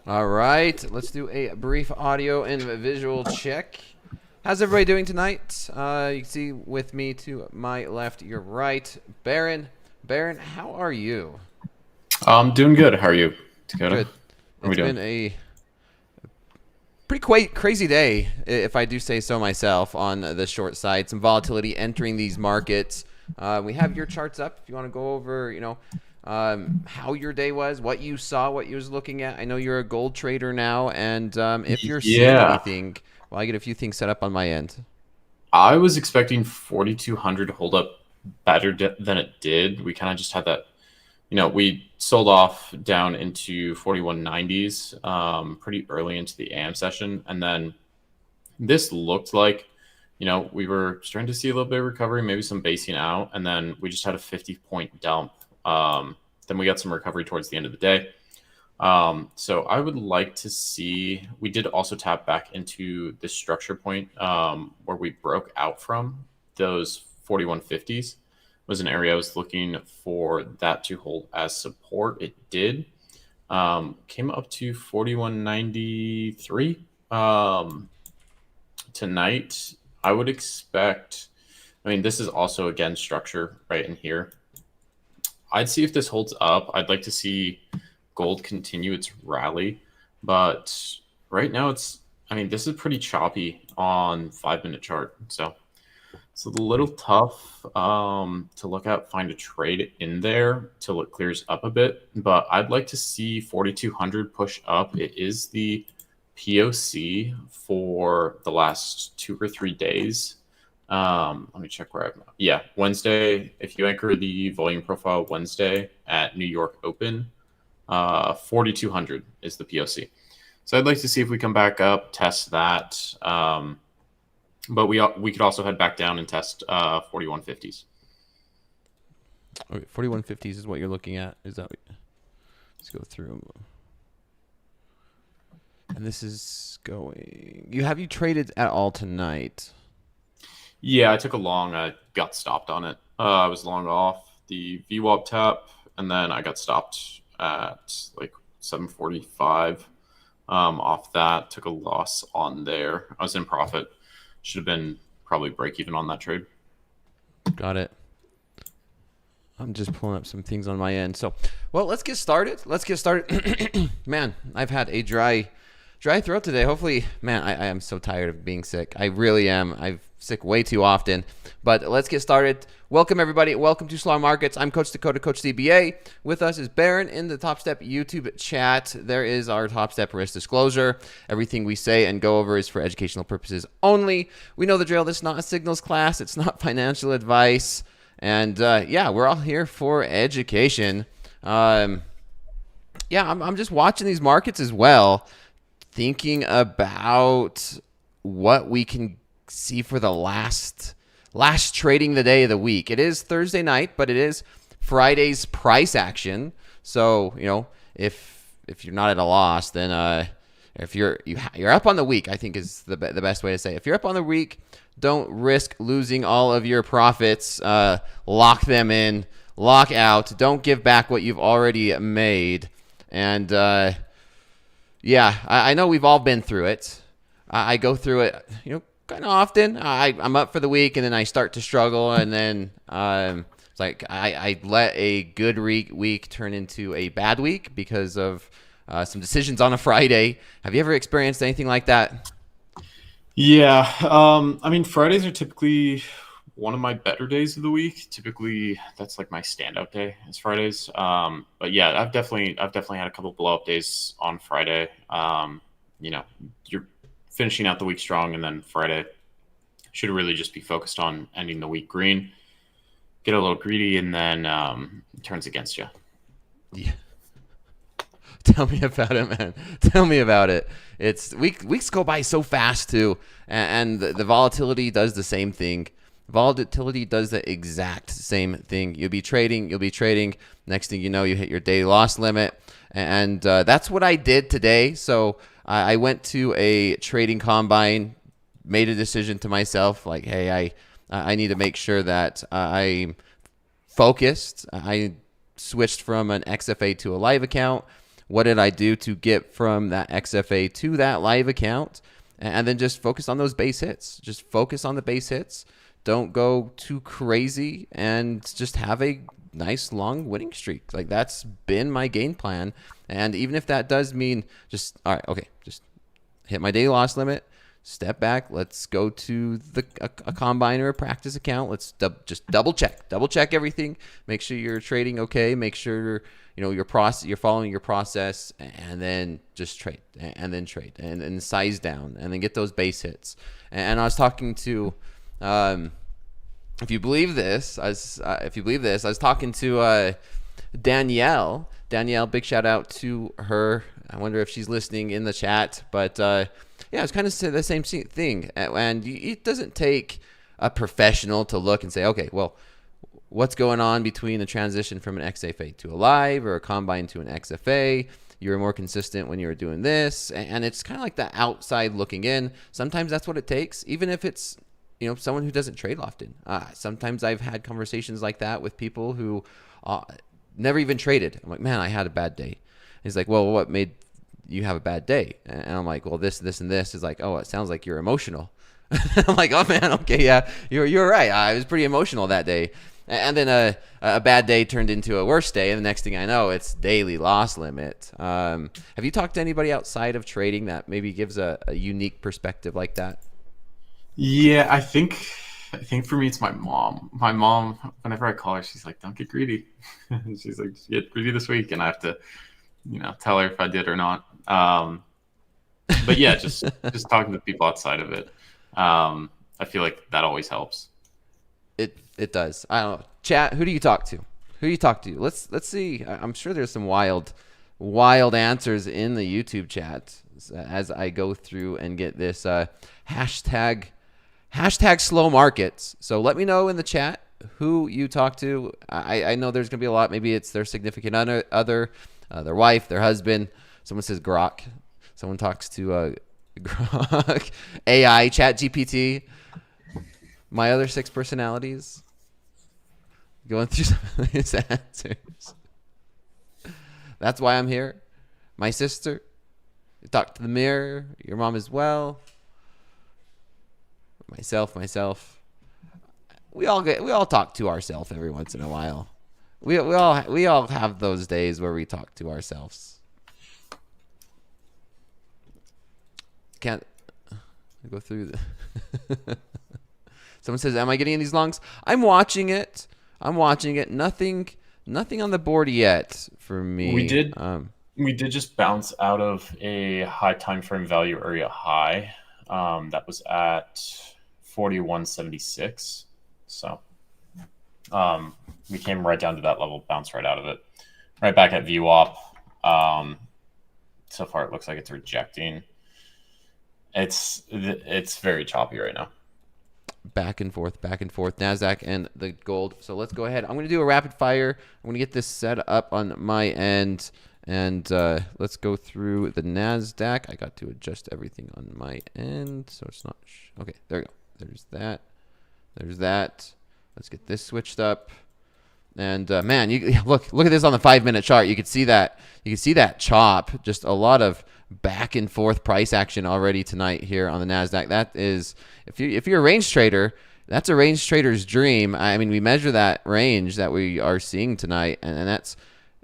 All right, let's do a brief audio and visual check. How's everybody doing tonight? You can see with me to my left, your right, Baron. Baron, how are you? I'm doing good. How are you, Dakota? Good. How are we It's doing? been a pretty quite crazy day, if I do say so myself, on the short side. Some volatility entering these markets. We have your charts up. If you want to go over, how your day was, what you saw, what you was looking at. I know you're a gold trader now, and if you're seeing Yeah, anything, well, I get a few things set up on my end. I was expecting 4,200 to hold up better than it did. We kind of just had that, we sold off down into 4190s pretty early into the AM session. And then this looked like, we were starting to see a little bit of recovery, maybe some basing out. And then we just had a 50-point dump. Then we got some recovery towards the end of the day. So I would like to see, we did also tap back into the structure point where we broke out from those 4150s was an area I was looking for that to hold as support. It did. Came up to 4193 tonight. I would expect, this is also again structure right in here. I'd see if this holds up. I'd like to see gold continue its rally, but right now this is pretty choppy on 5-minute chart. So it's a little tough to look at, find a trade in there till it clears up a bit. But I'd like to see 4,200 push up. It is the POC for the last 2 or 3 days. Let me check where I'm. Yeah, Wednesday. If you anchor the volume profile Wednesday at New York Open, 4,200 is the POC. So I'd like to see if we come back up, test that. But we could also head back down and test 4150s. Okay, 4150s is what you're looking at. Is that? Let's go through. And this is going. Have you traded at all tonight? Yeah, I took a long. I got stopped on it. I was long off the VWAP tap, and then I got stopped at like 745 off that. Took a loss on there. I was in profit. Should have been probably break even on that trade. Got it. I'm just pulling up some things on my end. So, well, let's get started. Man, I've had a dry throat today. Hopefully, man, I am so tired of being sick. I really am. I'm sick way too often. But let's get started. Welcome, everybody. Welcome to Slaughter Markets. I'm Coach Dakota, Coach DBA. With us is Baron in the Topstep YouTube chat. There is our Topstep risk disclosure. Everything we say and go over is for educational purposes only. We know the drill. This is not a signals class. It's not financial advice. And yeah, we're all here for education. Yeah, I'm just watching these markets as well, thinking about what we can see for the last trading the day of the week. It is Thursday night, but it is Friday's price action. So if you're not at a loss, then if you're up on the week, I think is the best way to say it. If you're up on the week, don't risk losing all of your profits. Lock them in, lock out. Don't give back what you've already made. And yeah, I know we've all been through it. I go through it, kind of often. I'm up for the week, and then I start to struggle, and then it's like I let a good week turn into a bad week because of some decisions on a Friday. Have you ever experienced anything like that? Yeah, Fridays are typically one of my better days of the week. Typically, that's like my standout day is Fridays. But yeah, I've definitely had a couple blow up days on Friday. You're finishing out the week strong, and then Friday should really just be focused on ending the week green. Get a little greedy, and then it turns against you. Yeah. Tell me about it, man. Tell me about it. It's weeks go by so fast too, and the volatility does the same thing. Volatility does the exact same thing. You'll be trading. Next thing you know, you hit your daily loss limit, and that's what I did today. So I went to a trading combine, made a decision to myself, like, hey, I need to make sure that I'm focused. I switched from an XFA to a live account. what did I do to get from that XFA to that live account, and then just focus on those base hits. Just focus on the base hits. Don't go too crazy, and just have a nice long winning streak. Like, that's been my game plan. And even if that does mean just, all right, okay, just hit my daily loss limit, step back, let's go to a combine or a practice account. Let's just double check everything. Make sure you're trading okay. Make sure you're following your process, and then just trade, and then trade, and size down, and then get those base hits. And I was talking to, if you believe this, I was talking to Danielle. Danielle, big shout out to her. I wonder if she's listening in the chat, but yeah, it's kind of the same thing. And it doesn't take a professional to look and say, okay, well, what's going on between the transition from an XFA to a live, or a combine to an XFA? You were more consistent when you were doing this, and it's kind of like the outside looking in. Sometimes that's what it takes, even if it's someone who doesn't trade often. Sometimes I've had conversations like that with people who never even traded. I'm like, man, I had a bad day. He's like, well, what made you have a bad day? And I'm like, well, this, and this. Is like, oh, it sounds like you're emotional. I'm like, oh man, okay, yeah, you're right. I was pretty emotional that day. And then a bad day turned into a worse day, and the next thing I know, it's daily loss limit. Have you talked to anybody outside of trading that maybe gives a unique perspective like that? Yeah, I think for me it's my mom. My mom, whenever I call her, she's like, "Don't get greedy." She's like, "Get greedy this week," and I have to, tell her if I did or not. But yeah, just talking to people outside of it, I feel like that always helps. It does. I don't know. Chat, who do you talk to? Let's see. I'm sure there's some wild answers in the YouTube chat as I go through and get this hashtag slow markets. So let me know in the chat who you talk to. I know there's gonna be a lot. Maybe it's their significant other, their wife, their husband. Someone says Grok. Someone talks to Grok, AI, Chat GPT. My other 6 personalities. Going through some of these answers. That's why I'm here. My sister. Talk to the mirror. Your mom as well. Myself. We all talk to ourselves every once in a while. We all have those days where we talk to ourselves. Can't go through the Someone says, "Am I getting in these longs?" I'm watching it. Nothing on the board yet for me. We did just bounce out of a high time frame value area high. That was at 41.76. So we came right down to that level, bounced right out of it, right back at VWAP. So far, it looks like it's rejecting. It's very choppy right now. Back and forth, NASDAQ and the gold. So let's go ahead. I'm going to do a rapid fire. I'm going to get this set up on my end, and let's go through the NASDAQ. I got to adjust everything on my end, so it's not. Okay, there we go. There's that. Let's get this switched up. And man, you look at this on the 5-minute chart. You can see that. Chop. Just a lot of back and forth price action already tonight here on the NASDAQ. That is, if you're a range trader, that's a range trader's dream. I mean, we measure that range that we are seeing tonight, and that's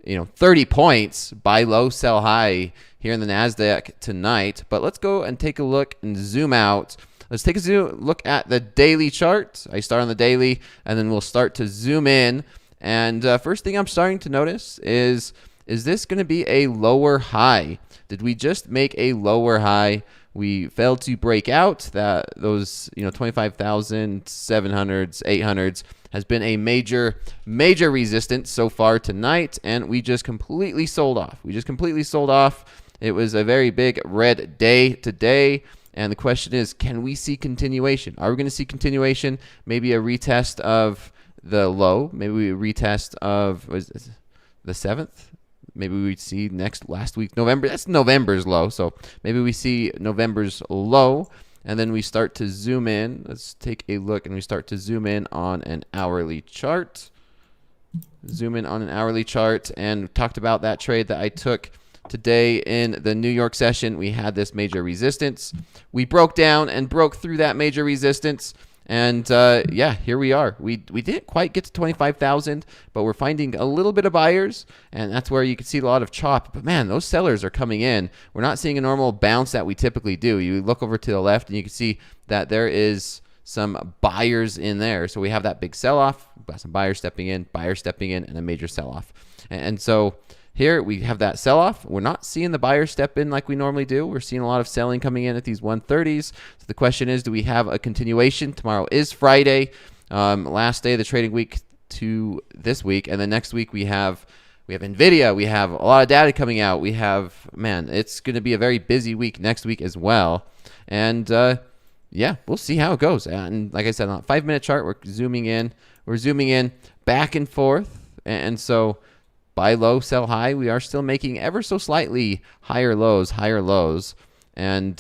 30 points, buy low, sell high here in the NASDAQ tonight. But let's go and take a look and zoom out. Let's take a look at the daily chart. I start on the daily, and then we'll start to zoom in. And first thing I'm starting to notice is this going to be a lower high? Did we just make a lower high? We failed to break out. Those 25,700s, 800s has been a major resistance so far tonight, and we just completely sold off. It was a very big red day today. And the question is, can we see continuation? Are we going to see continuation? Maybe a retest of the low. Maybe a retest of the 7th. Maybe we'd see last week, November. That's November's low. So maybe we see November's low, and then we start to zoom in. Let's take a look, and we start to zoom in on an hourly chart. And talked about that trade that I took today in the New York session, we had this major resistance. We broke down and broke through that major resistance. And yeah, here we are. We didn't quite get to 25,000, but we're finding a little bit of buyers, and that's where you can see a lot of chop. But man, those sellers are coming in. We're not seeing a normal bounce that we typically do. You look over to the left, and you can see that there is some buyers in there. So we have that big sell-off, got some buyers stepping in, and a major sell-off. And so here we have that sell-off. We're not seeing the buyers step in like we normally do. We're seeing a lot of selling coming in at these 130s. So the question is, do we have a continuation? Tomorrow is Friday, last day of the trading week to this week. And then next week we have NVIDIA. We have a lot of data coming out. We have, man, it's going to be a very busy week next week as well. And yeah, we'll see how it goes. And like I said, on a 5-minute chart, we're zooming in. We're zooming in back and forth. And so buy low, sell high. We are still making ever so slightly higher lows. And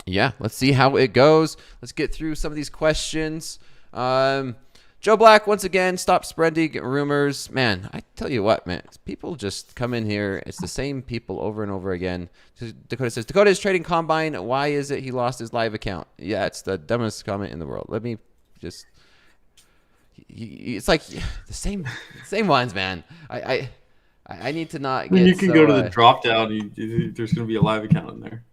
yeah, let's see how it goes. Let's get through some of these questions. Joe Black, once again, stop spreading rumors. Man, I tell you what, man, people just come in here. It's the same people over and over again. Dakota says, Dakota is trading Combine. Why is it he lost his live account? Yeah, it's the dumbest comment in the world. Let me just... It's like the same ones, man. I need to not get. You can go to the drop down. There's going to be a live account in there.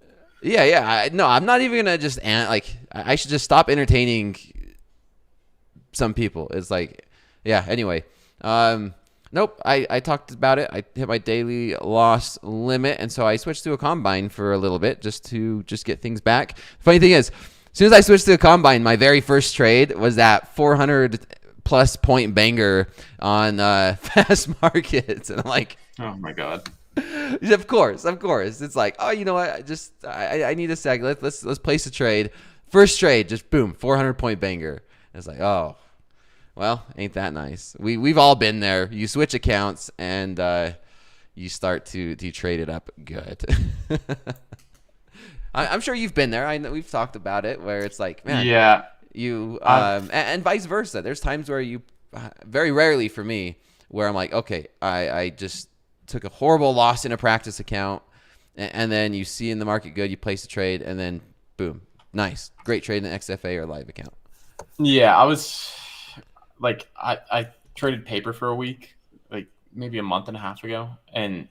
Yeah. No, I'm not even gonna just I should just stop entertaining some people. It's like, yeah. Anyway, nope. I talked about it. I hit my daily loss limit, and so I switched to a Combine for a little bit just to get things back. Funny thing is, as soon as I switched to a Combine, my very first trade was that 400+ point banger on fast markets, and I'm like, oh my god. Of course. It's like, oh, you know what? I need a sec. Let's place a trade. First trade, just boom, 400 point banger. And it's like, oh, well, ain't that nice? We've all been there. You switch accounts and you start to trade it up good. I'm sure you've been there. I know we've talked about it where it's like, man, yeah. You and vice versa. There's times where you, very rarely for me, where I'm like, okay, I just took a horrible loss in a practice account, and then you see in the market good, you place a trade, and then boom, nice, great trade in an XFA or live account. Yeah, I was like, I traded paper for a week, like maybe a month and a half ago, and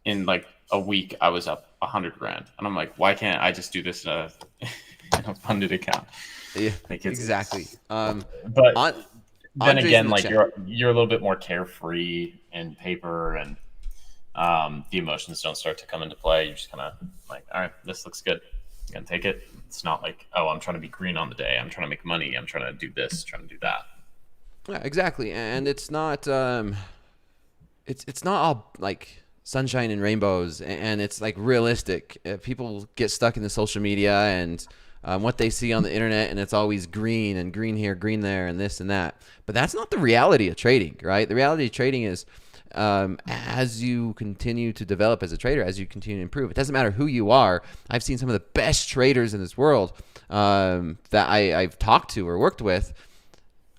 in like a week I was up $100,000, and I'm like, why can't I just do this in a funded account? Yeah, like exactly. But then again, like you're a little bit more carefree in paper, and the emotions don't start to come into play. You're just kind of like, all right, this looks good. I'm gonna take it. It's not like, oh, I'm trying to be green on the day. I'm trying to make money. I'm trying to do this, trying to do that. Yeah, exactly. And it's not it's not all like sunshine and rainbows, and it's like realistic. People get stuck in the social media and what they see on the internet, and it's always green and green here, green there, and this and that. But that's not the reality of trading, right? The reality of trading is as you continue to develop as a trader, as you continue to improve, it doesn't matter who you are. I've seen some of the best traders in this world that I've talked to or worked with.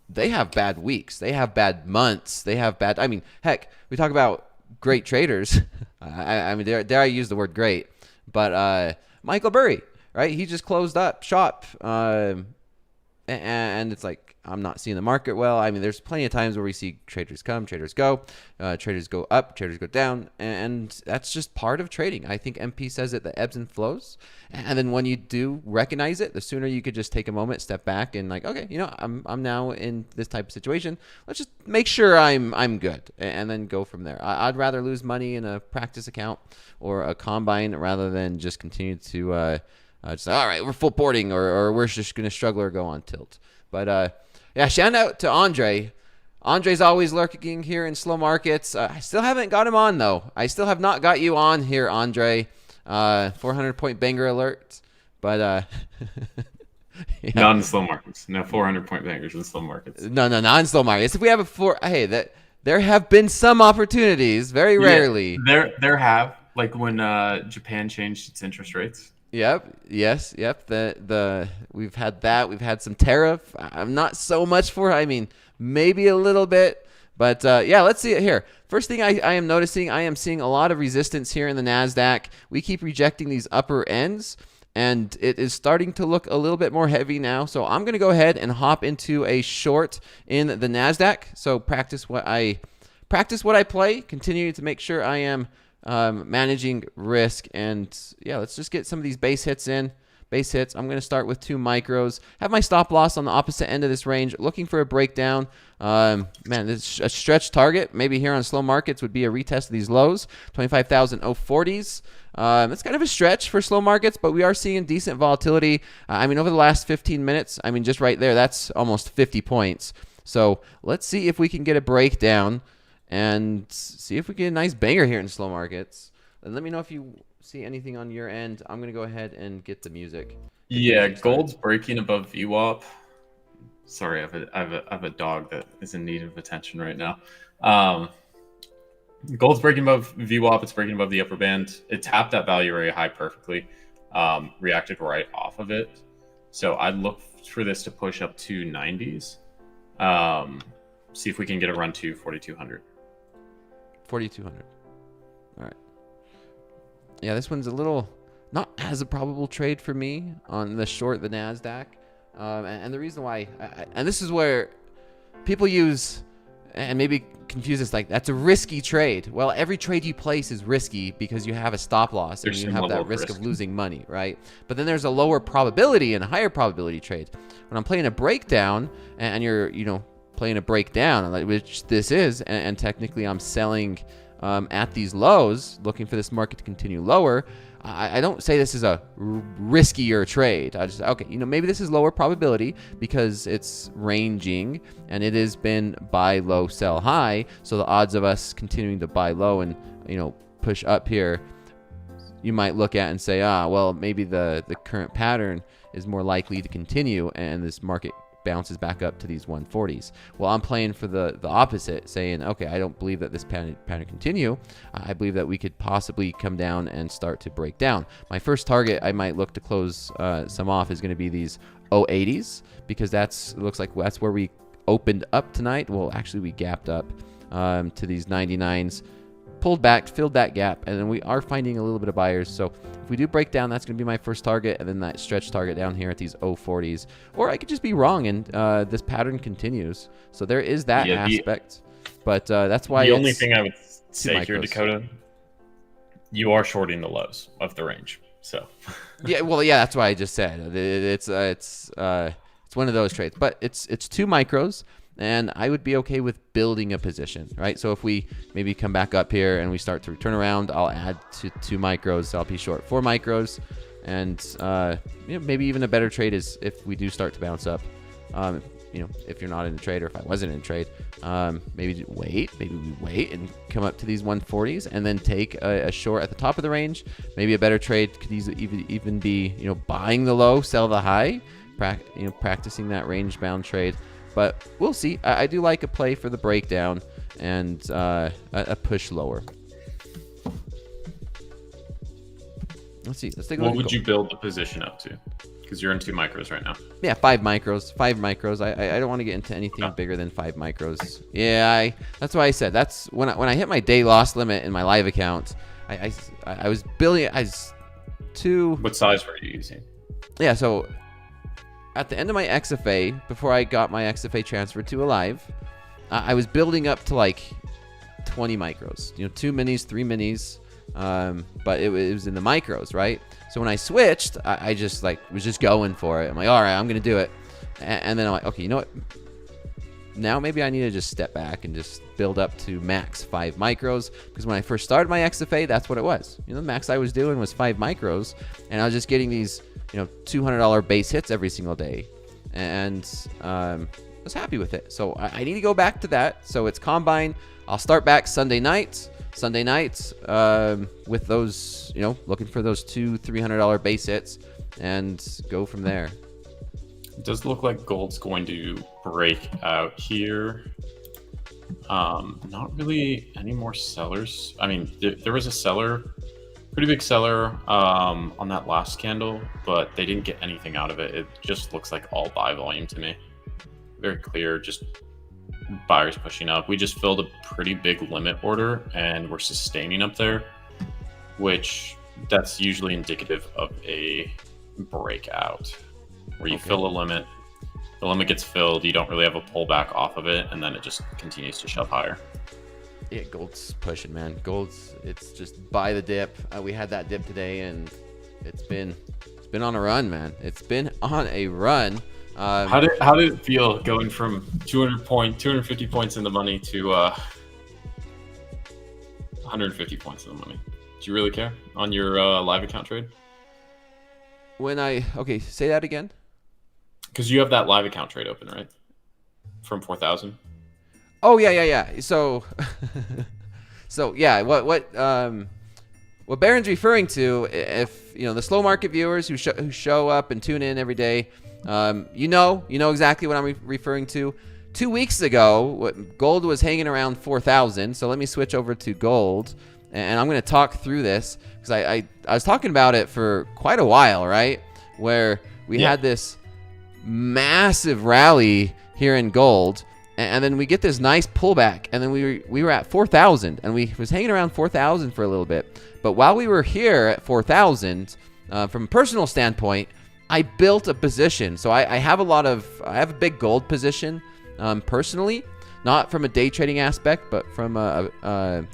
They have bad weeks. They have bad months. They have bad, I mean, heck, we talk about great traders. I mean, dare I use the word great, but Michael Burry, right? He just closed up shop, and it's like, I'm not seeing the market well. I mean, there's plenty of times where we see traders come, traders go, traders go up, traders go down, and that's just part of trading. I think MP says it, the ebbs and flows. And then when you do recognize it, the sooner you could just take a moment, step back, and like, okay, you know, I'm now in this type of situation. Let's just make sure I'm good, and then go from there. I'd rather lose money in a practice account or a combine rather than just continue to just all right, we're full boarding, or we're just going to struggle or go on tilt. But yeah, shout out to Andre. Andre's always lurking here in slow markets. I still haven't got him on, though. I still have not got you on here, Andre. 400-point banger alert. But yeah. Not in slow markets. No 400-point bangers in slow markets. No, not in slow markets. If we have a there have been some opportunities, very rarely. There have, like when Japan changed its interest rates. Yep. We've had that. We've had some tariff. I'm not so much for. I mean, maybe a little bit, But yeah, let's see it here. First thing I am noticing, I am seeing a lot of resistance here in the NASDAQ. We keep rejecting these upper ends, and it is starting to look a little bit more heavy now. So I'm going to go ahead and hop into a short in the NASDAQ. So practice what I play, continue to make sure I am managing risk. And yeah, let's just get some of these base hits in. Base hits. I'm going to start with 2 micros. Have my stop loss on the opposite end of this range. Looking for a breakdown. Man, this a stretch target. Maybe here on slow markets would be a retest of these lows. 25,040s. It's kind of a stretch for slow markets, but we are seeing decent volatility. I mean, over the last 15 minutes, I mean, just right there, that's almost 50 points. So let's see if we can get a breakdown and see if we get a nice banger here in slow markets. And let me know if you see anything on your end. I'm going to go ahead and get the music. Yeah, gold's breaking above VWAP. Sorry, I have a dog that is in need of attention right now. Gold's breaking above VWAP. It's breaking above the upper band. It tapped that value area high perfectly. Reacted right off of it. So I'd look for this to push up to 90s. See if we can get a run to 4,200. 4,200. All right. Yeah, this one's a little not as a probable trade for me on the short, the NASDAQ. And the reason why, and this is where people use and maybe confuse this, like that's a risky trade. Well, every trade you place is risky because you have a stop loss and you have that risk of losing money, right? But then there's a lower probability and a higher probability trade. When I'm playing a breakdown and you're, playing a breakdown, which this is, and technically I'm selling at these lows, looking for this market to continue lower, I don't say this is a riskier trade. I just, okay, maybe this is lower probability because it's ranging and it has been buy low, sell high. So the odds of us continuing to buy low and, push up here, you might look at and say, well, maybe the current pattern is more likely to continue and this market bounces back up to these 140s. Well, I'm playing for the opposite, saying, okay, I don't believe that this pattern continue. I believe that we could possibly come down and start to break down. My first target I might look to close some off is going to be these 080s because looks like that's where we opened up tonight. Well, actually we gapped up to these 99s, pulled back, filled that gap, and then we are finding a little bit of buyers. So if we do break down, that's going to be my first target, and then that stretch target down here at these 040s. Or I could just be wrong, and this pattern continues. So there is that aspect. But that's why the only thing I would say here, Dakota, you are shorting the lows of the range. So yeah, that's why I just said it's one of those trades. But it's 2 micros. And I would be okay with building a position, right? So if we maybe come back up here and we start to turn around, I'll add to 2 micros. So I'll be short 4 micros. And maybe even a better trade is if we do start to bounce up. If you're not in a trade or if I wasn't in a trade, maybe we wait and come up to these 140s and then take a short at the top of the range. Maybe a better trade could even be, buying the low, sell the high, practicing that range bound trade. But we'll see. I do like a play for the breakdown and a push lower. Let's see. Let's take a look. What would you build the position up to? Because you're in 2 micros right now. Yeah, 5 micros. 5 micros. I don't want to get into anything bigger than 5 micros. Yeah, that's why I said that's when I hit my day loss limit in my live account. I was building. What size were you using? Yeah, so at the end of my XFA, before I got my XFA transferred to a live, I was building up to like 20 micros. 2 minis, 3 minis, but it was in the micros, right? So when I switched, I just was just going for it. I'm like, all right, I'm gonna do it, and then I'm like, okay, you know what? Now maybe I need to just step back and just build up to max 5 micros because when I first started my XFA, that's what it was. The max I was doing was 5 micros, and I was just getting these $200 base hits every single day, and I was happy with it. So I need to go back to that. So it's combine. I'll start back Sunday nights with those, looking for those $200-300 base hits and go from there. It does look like gold's going to break out here. Not really any more sellers. I mean, there was a seller, pretty big seller on that last candle, but they didn't get anything out of it. It just looks like all buy volume to me. Very clear, just buyers pushing up. We just filled a pretty big limit order and we're sustaining up there, which that's usually indicative of a breakout where you fill a limit, the limit gets filled, you don't really have a pullback off of it, and then it just continues to shove higher. Yeah, gold's pushing, man. It's just buy the dip. We had that dip today, and it's been on a run, man. It's been on a run. How did it feel going from 250 points in the money to 150 points in the money? Do you really care on your live account trade? Okay, say that again. Because you have that live account trade open, right? From 4,000. Oh yeah. So, yeah, what Baron's referring to, if the slow market viewers who show up and tune in every day, you know exactly what I'm referring to. 2 weeks ago, gold was hanging around 4,000. So let me switch over to gold, and I'm going to talk through this because I was talking about it for quite a while, right? Where we had this massive rally here in gold, and then we get this nice pullback, and then we were at 4,000, and we was hanging around 4,000 for a little bit. But while we were here at 4,000, from a personal standpoint, I built a position. So I have a big gold position personally, not from a day trading aspect, but from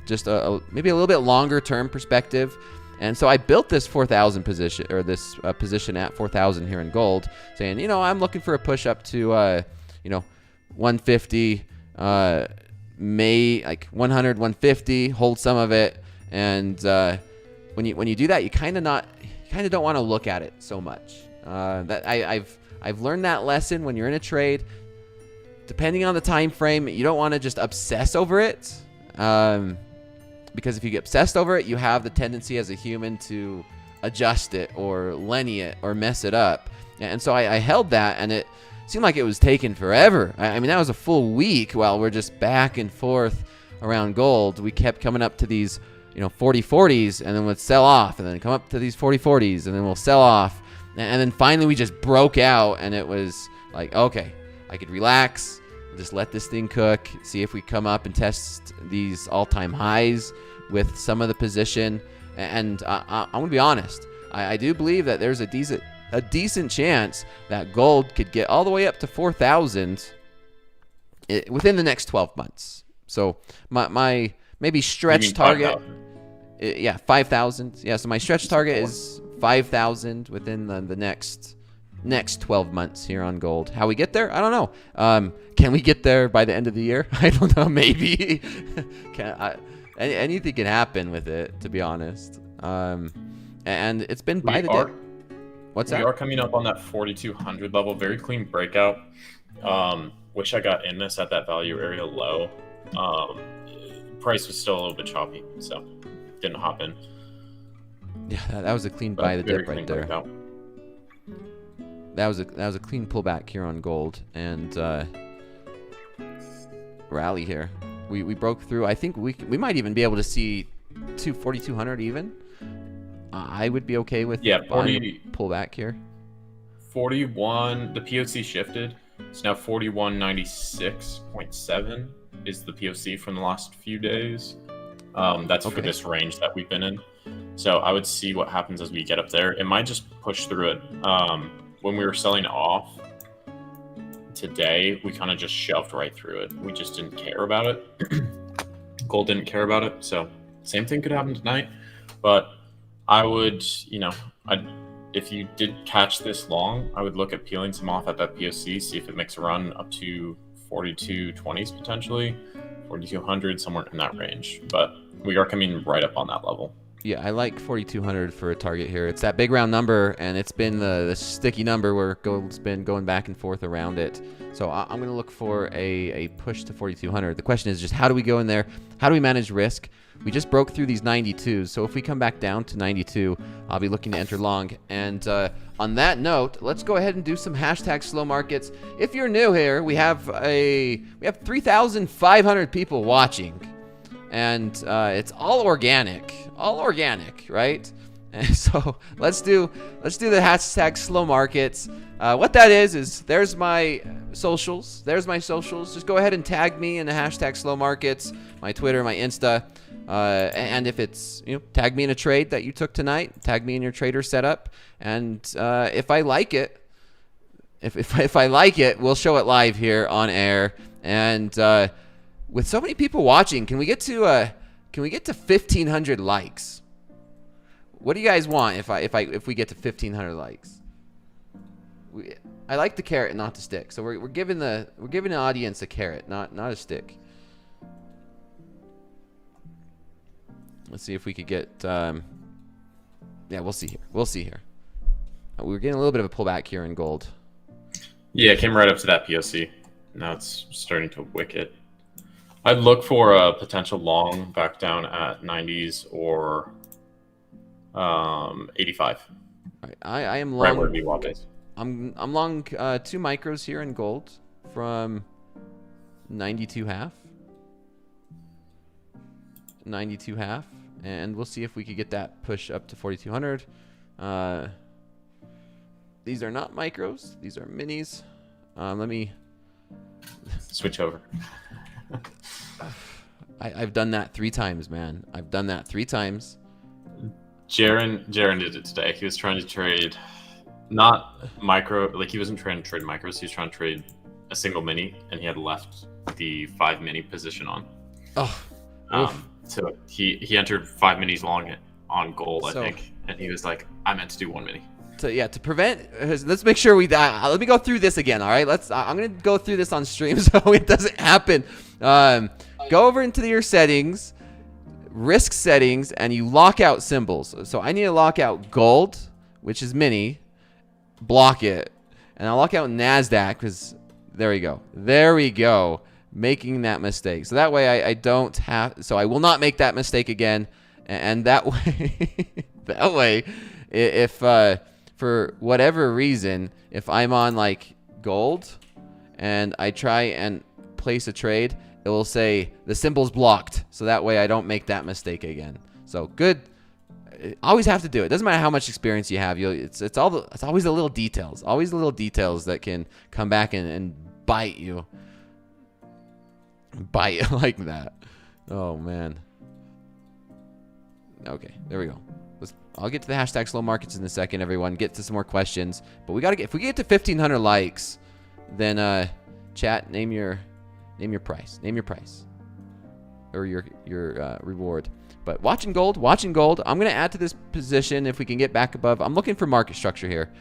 just maybe a little bit longer term perspective. And so I built this 4,000 position, or this position at 4,000 here in gold, saying, I'm looking for a push up to 150, like 100, 150, hold some of it. And when you do that, you kind of don't want to look at it so much. I've learned that lesson. When you're in a trade, depending on the time frame, you don't want to just obsess over it, because if you get obsessed over it, you have the tendency as a human to adjust it or lenny it or mess it up. And so I held that, and it seemed like it was taking forever. I mean, that was a full week while we're just back and forth around gold. We kept coming up to these 40-40s, and then we'd sell off, and then come up to these 40-40s, and then we'll sell off. And then finally we just broke out, and it was like, okay, I could relax, just let this thing cook, see if we come up and test these all-time highs with some of the position. And I'm going to be honest, I do believe that there's a decent chance that gold could get all the way up to 4,000 within the next 12 months. So my maybe stretch target, 5,000. Yeah, so my stretch target is 5,000 within the next 12 months here on gold. How we get there, I don't know. Can we get there by the end of the year? I don't know. Maybe. Anything can happen with it, to be honest. And it's been by the day. What's that? We are coming up on that 4,200 level. Very clean breakout. Wish I got in this at that value area low. Price was still a little bit choppy, so didn't hop in. Yeah, that was a clean buy the dip right there. Breakout. That was a clean pullback here on gold, and rally here. We broke through. I think we might even be able to see 4,200 even. I would be okay with 40 pullback here. 41. The POC shifted. It's now 4196.7 is the POC from the last few days. That's for this range that we've been in. So I would see what happens as we get up there. It might just push through it. When we were selling off today, we kind of just shoved right through it. We just didn't care about it. Gold didn't care about it. So same thing could happen tonight. But I would, if you did catch this long, I would look at peeling some off at that POC, see if it makes a run up to 4220s potentially, 4200, somewhere in that range. But we are coming right up on that level. Yeah, I like 4,200 for a target here. It's that big round number, and it's been the sticky number where gold's been going back and forth around it. So I'm going to look for a push to 4,200. The question is just how do we go in there? How do we manage risk? We just broke through these 92s, so if we come back down to 92, I'll be looking to enter long. And on that note, let's go ahead and do some hashtag slow markets. If you're new here, we have 3,500 people watching, and it's all organic, right? And so let's do the hashtag slow markets. What that is there's my socials. Just go ahead and tag me in the hashtag slow markets, my Twitter, my Insta. And if it's, tag me in a trade that you took tonight, tag me in your trader setup. And if I like it, if I like it, we'll show it live here on air. And with so many people watching, can we get to 1,500 likes? What do you guys want if we get to 1,500 likes? I like the carrot, not the stick. So we're giving the audience a carrot, not a stick. Let's see if we could get. Yeah, we'll see here. We're getting a little bit of a pullback here in gold. Yeah, it came right up to that POC. Now it's starting to wick it. I'd look for a potential long back down at 90s or 85. All right, I am long. Right where VWAP is. I'm long 2 micros here in gold from 92.5. 92.5, and we'll see if we could get that push up to 4,200. These are not micros; these are minis. Let me switch over. I've done that 3 times, man. I've done that 3 times. Jaren did it today. He was trying to trade, not micro, like he wasn't trying to trade micros. He was trying to trade a single mini, and he had left the 5 mini position on. Oh. So he entered 5 minis long on gold, I think, and he was like, I meant to do 1 mini. To prevent, let's make sure let me go through this again. All right, I'm gonna go through this on stream so it doesn't happen. Go over into your settings, risk settings, and you lock out symbols. So I need to lock out gold, which is mini, block it, and I'll lock out NASDAQ because there we go, making that mistake. So that way I don't have, so I will not make that mistake again, and that way, if for whatever reason, if I'm on like gold and I try and place a trade, it will say the symbol's blocked. So that way I don't make that mistake again. So good. Always have to do it. Doesn't matter how much experience you have. It's always the little details. Always the little details that can come back and bite you. Bite like that. Oh man. Okay, there we go. I'll get to the hashtag slow markets in a second, everyone. Get to some more questions. But if we get to 1,500 likes, then chat, name your price. Name your price. Or your reward. But watching gold. I'm going to add to this position if we can get back above. I'm looking for market structure here.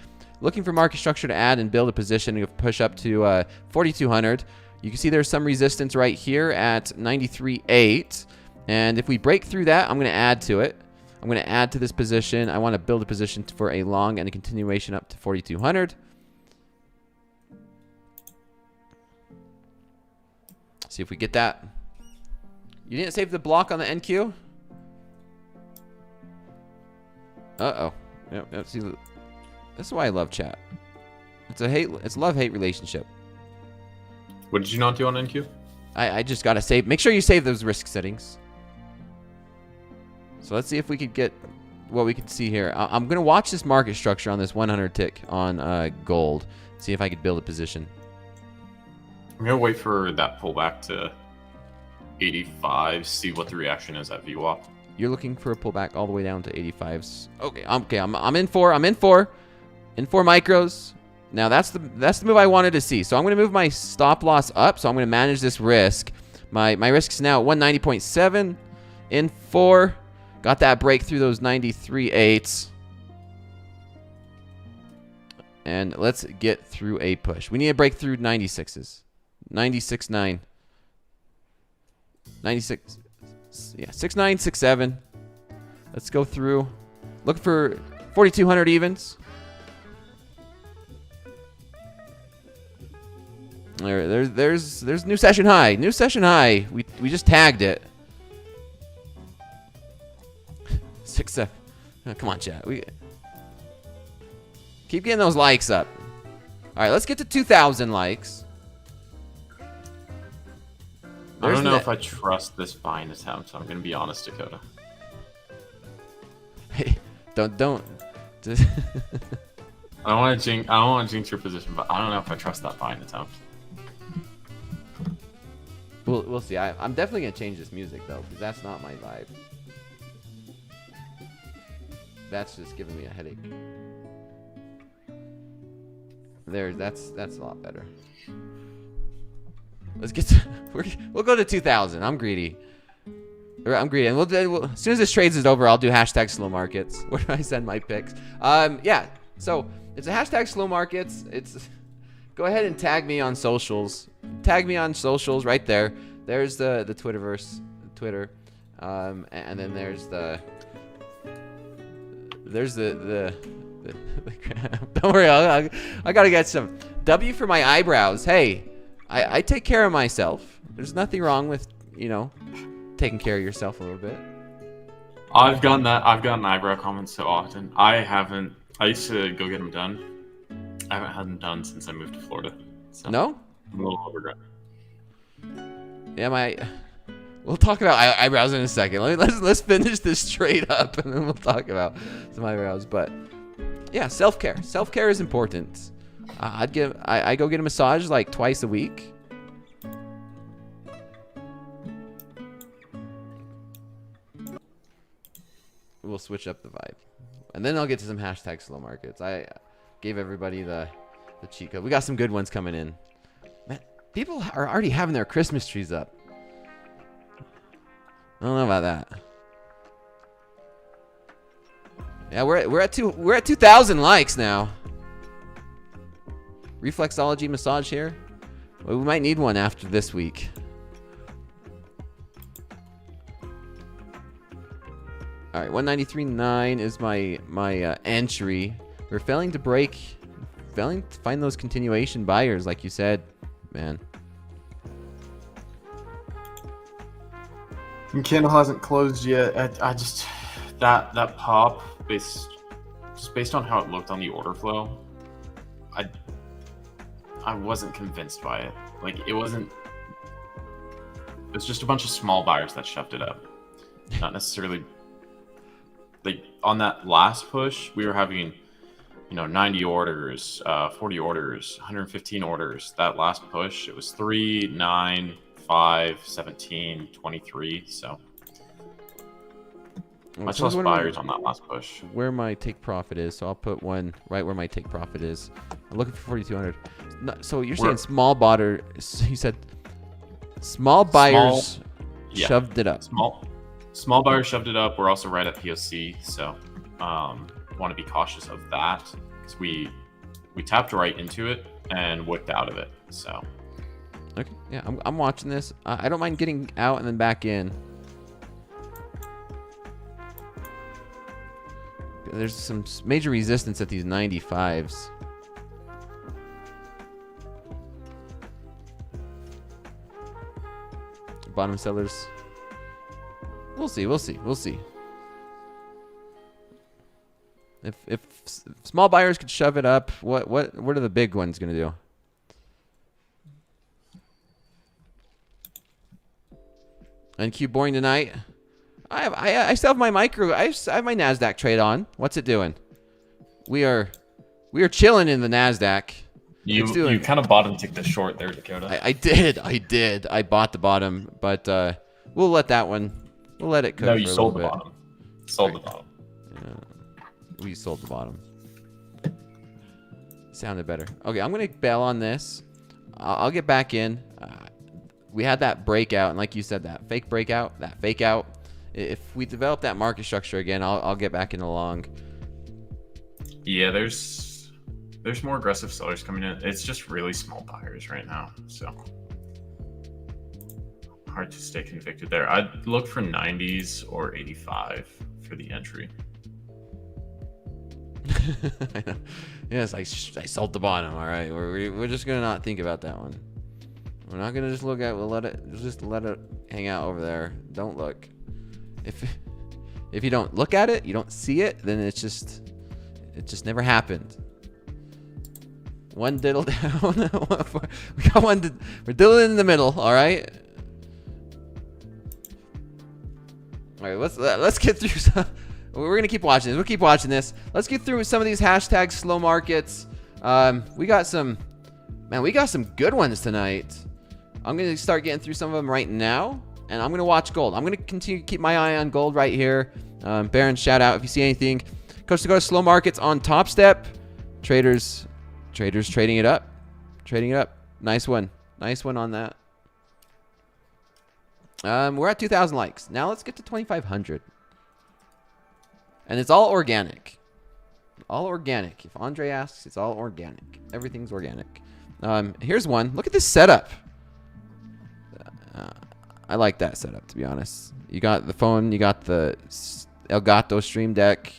Looking for market structure to add and build a position to push up to 4,200. You can see there's some resistance right here at 93.8. And if we break through that, I'm going to add to it. I'm going to add to this position. I want to build a position for a long and a continuation up to 4,200. See if we get that. You didn't save the block on the NQ? Uh-oh. Yep, see, this is why I love chat. It's a love-hate relationship. What did you not do on NQ? I just got to save. Make sure you save those risk settings. So let's see if we could get what we can see here. I'm going to watch this market structure on this 100 tick on gold. See if I could build a position. I'm going to wait for that pullback to 85, see what the reaction is at VWAP. You're looking for a pullback all the way down to 85s. Okay, I'm in four micros. Now that's the move I wanted to see. So I'm going to move my stop loss up. So I'm going to manage this risk. My risk's now at 190.7 in 4. Got that break through those 93.8s. And let's get through a push. We need to break through 96s. 96.9. 96. Yeah, 6.9, 6.7. Let's go through. Look for 4,200 evens. There's new session high. New session high. We just tagged it. 6, 7. Oh, come on, chat. We keep getting those likes up. All right, let's get to 2,000 likes. I don't know if I trust this buying attempt. I'm going to be honest, Dakota. Hey, Don't. I don't want to jinx your position, but I don't know if I trust that buying attempt. We'll see. I'm definitely gonna change this music though, because that's not my vibe. That's just giving me a headache. That's a lot better. Let's get to, we'll go to 2,000. I'm greedy. And we'll, as soon as this trades is over, I'll do hashtag slow markets. Where do I send my picks? Yeah. So it's a hashtag slow markets. It's go ahead and tag me on socials. Tag me on socials right there. There's the Twitterverse, Twitter, and then there's the don't worry. I gotta get some W for my eyebrows. Hey, I take care of myself. There's nothing wrong with taking care of yourself a little bit. I've gotten eyebrow comments so often. I used to go get them done. I haven't had them done since I moved to Florida. So No? I'm a little overgrown. Yeah, we'll talk about eyebrows in a second. Let's finish this trade up, and then we'll talk about some eyebrows. But yeah, self-care. Self-care is important. I go get a massage like twice a week. We'll switch up the vibe, and then I'll get to some hashtag slow markets. I gave everybody the cheat code. We got some good ones coming in. Man, people are already having their Christmas trees up. I don't know about that. Yeah, we're at 2,000 likes now. Reflexology massage here. Well, we might need one after this week. All right, 193.9 is my entry. We're failing to find those continuation buyers, like you said, man. And candle hasn't closed yet. I just that pop based on how it looked on the order flow. I wasn't convinced by it. Like it was just a bunch of small buyers that shoved it up. Not necessarily. Like on that last push, we were having, 90 orders, 40 orders, 115 orders. That last push, it was 3, 9, 5, 17, 23. So much less buyers on that last push. Where my take profit is, so I'll put one right where my take profit is. I'm looking for 4,200. So you're saying small buyers? You said small buyers shoved it up. Small buyers shoved it up. We're also right at POC, so want to be cautious of that because we tapped right into it and whipped out of it. So okay, yeah, I'm watching this. I don't mind getting out and then back in. There's some major resistance at these 95s. Bottom sellers. We'll see. If small buyers could shove it up, what are the big ones gonna do? NQ boring tonight. I still have my micro. I have my NASDAQ trade on. What's it doing? We are chilling in the NASDAQ. You kind of bottom ticked the short there, Dakota. I did. I bought the bottom, but we'll let that one. We'll let it cook. No, you for a sold the little bit. bottom. Sold the bottom. Yeah, we sold the bottom. Sounded better. Okay, I'm gonna bail on this. I'll get back in. We had that breakout, and like you said, that fake breakout, that fake out. If we develop that market structure again, I'll get back in the long. Yeah, there's more aggressive sellers coming in. It's just really small buyers right now, so hard to stay convicted there. I'd look for 90s or 85 for the entry. I know. Yes, I sold the bottom. All right, we're just gonna not think about that one. We're not gonna just look at. We'll let it hang out over there. Don't look. If you don't look at it, you don't see it, then it just never happened. One diddle down. We got one. We're diddling in the middle. All right. All right. Let's get through some. We're gonna keep watching this. We'll keep watching this. Let's get through some of these hashtags slow markets. We got some good ones tonight. I'm gonna start getting through some of them right now, and I'm gonna watch gold. I'm gonna continue to keep my eye on gold right here. Baron, shout out if you see anything. Coach Dakota, slow markets on Topstep. Traders trading it up. Nice one on that. We're at 2,000 likes. Now let's get to 2,500. And it's all organic. All organic. If Andre asks, it's all organic. Everything's organic. Here's one. Look at this setup. I like that setup, to be honest. You got the phone. You got the Elgato Stream Deck.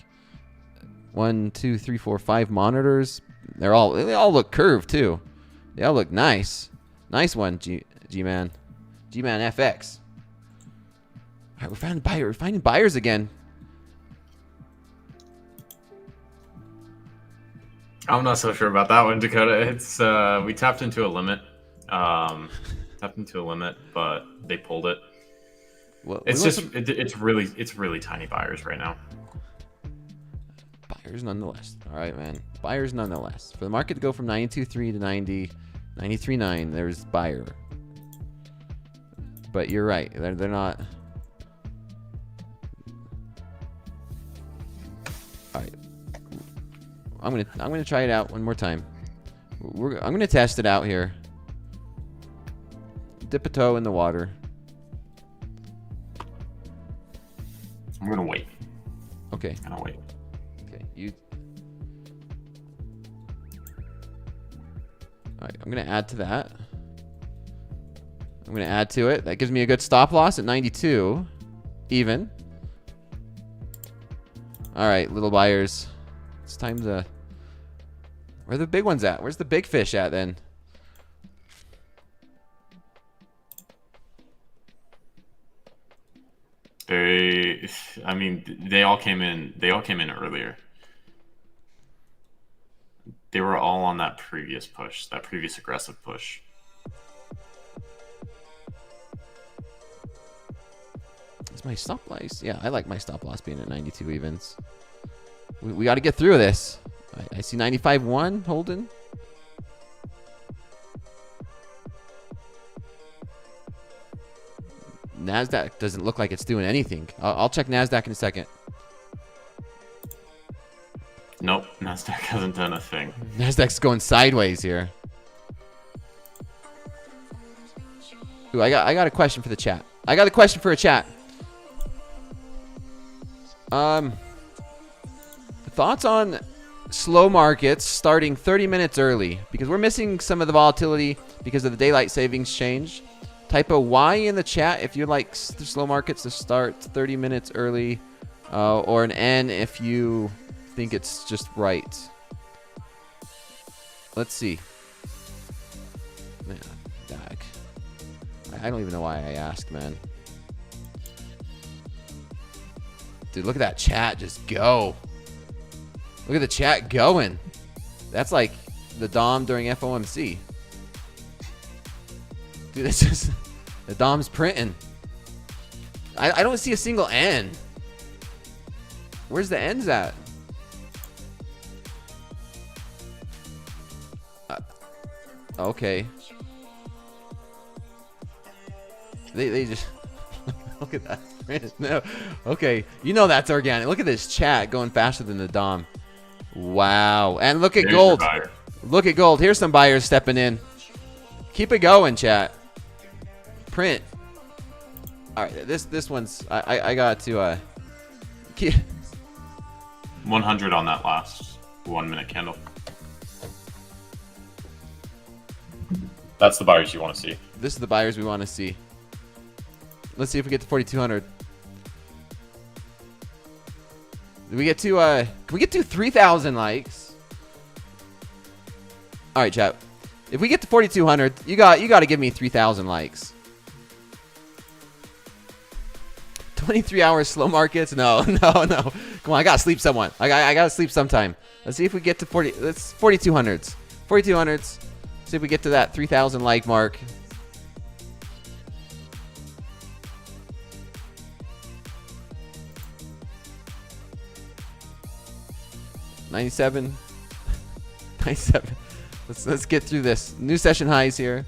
1, 2, 3, 4, 5 monitors. They all look curved too. They all look nice. Nice one, G-Man. G-Man FX. All right, we're finding buyers again. I'm not so sure about that one, Dakota. It's we tapped into a limit. But they pulled it. Well, it's really tiny buyers right now. Buyers nonetheless. All right, man. Buyers nonetheless. For the market to go from 92.3 to 93.9, there's buyer. But you're right. They're not. All right. I'm gonna try it out one more time. I'm gonna test it out here. Dip a toe in the water. I'm gonna wait. Okay. I'm gonna wait. Okay. All right. I'm gonna add to that. I'm gonna add to it. That gives me a good stop loss at 92, even. All right, little buyers. It's time to. Where are the big ones at? Where's the big fish at then? They all came in. They all came in earlier. They were all on that previous push, that previous aggressive push. Is my stop loss? Yeah, I like my stop loss being at 92 evens. We got to get through this. I see 95.1 holding. NASDAQ doesn't look like it's doing anything. I'll check NASDAQ in a second. Nope, NASDAQ hasn't done a thing. NASDAQ's going sideways here. Ooh, I got a question for the chat. I got a question for a chat. Thoughts on slow markets starting 30 minutes early, because we're missing some of the volatility because of the daylight savings change. Type a Y in the chat if you like the slow markets to start 30 minutes early, or an N if you think it's just right. Let's see. Man, dag. I don't even know why I asked, man. Dude, look at that chat just go. Look at the chat going. That's like the Dom during FOMC. Dude, it's just the Dom's printing. I don't see a single N. Where's the N's at? Okay. They just look at that. No. Okay, you know that's organic. Look at this chat going faster than the Dom. Wow. And look at There's gold. your buyer. Look at gold. Here's some buyers stepping in. Keep it going, chat. Print. All right, this one's I got to keep 100 on that last 1 minute candle. That's the buyers you want to see. This is the buyers we want to see. Let's see if we get to 4,200. Did we get to can we get to 3,000 likes? All right, chat. If we get to 4,200, you got to give me 3,000 likes. 23 hours slow markets? No. Come on, I gotta sleep someone. I gotta sleep sometime. Let's see if we get to 4,200s. 4,200s. See if we get to that 3,000 like mark. 97. 97. Let's get through this. New session highs here.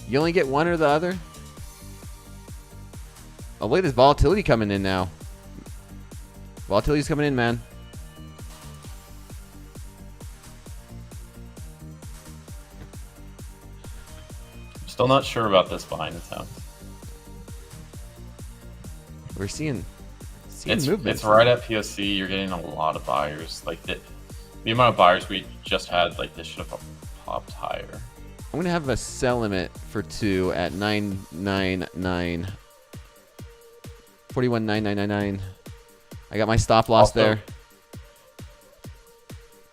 You only get one or the other? Oh, look at this volatility coming in now. Volatility's coming in, man. Still not sure about this buying attempt. We're seeing It's movement. right at POC. You're getting a lot of buyers. Like the amount of buyers we just had, like this should have popped higher. I'm gonna have a sell limit for 2 at 999. 41.9999. I got my stop loss Also, there.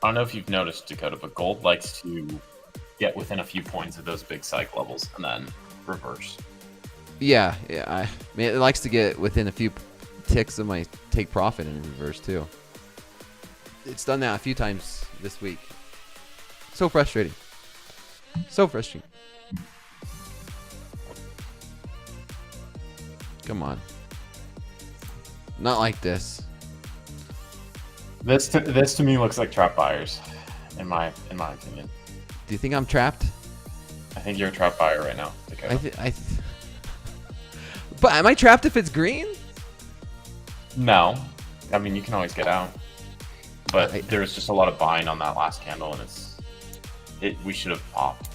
I don't know if you've noticed, Dakota, but gold likes to get within a few points of those big psych levels and then reverse. Yeah. I mean, it likes to get within a few ticks of my take profit in reverse too. It's done that a few times this week. So frustrating. So frustrating. Come on. Not like this. This to me looks like trap buyers, in my opinion. Do you think I'm trapped? I think you're a trap buyer right now, Dakota. But am I trapped if it's green? No, I mean you can always get out, but there was just a lot of buying on that last candle, and we should have popped.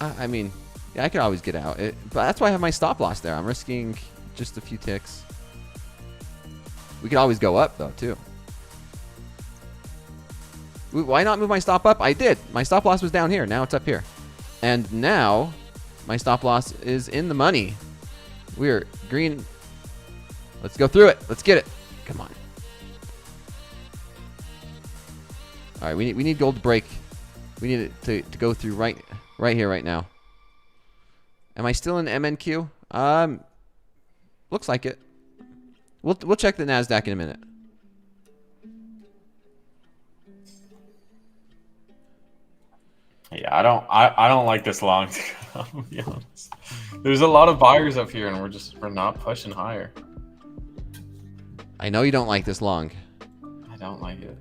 I mean, yeah, I could always get out. But that's why I have my stop loss there. I'm risking just a few ticks. We could always go up though too. Why not move my stop up? I did. My stop loss was down here. Now it's up here. And now my stop loss is in the money. We're green. Let's go through it. Let's get it. Come on. All right, we need gold to break. We need it to go through right here, right now. Am I still in MNQ? Looks like it. We'll check the NASDAQ in a minute. Yeah, I don't like this long. To be honest, there's a lot of buyers up here, and we're not pushing higher. I know you don't like this long. I don't like it.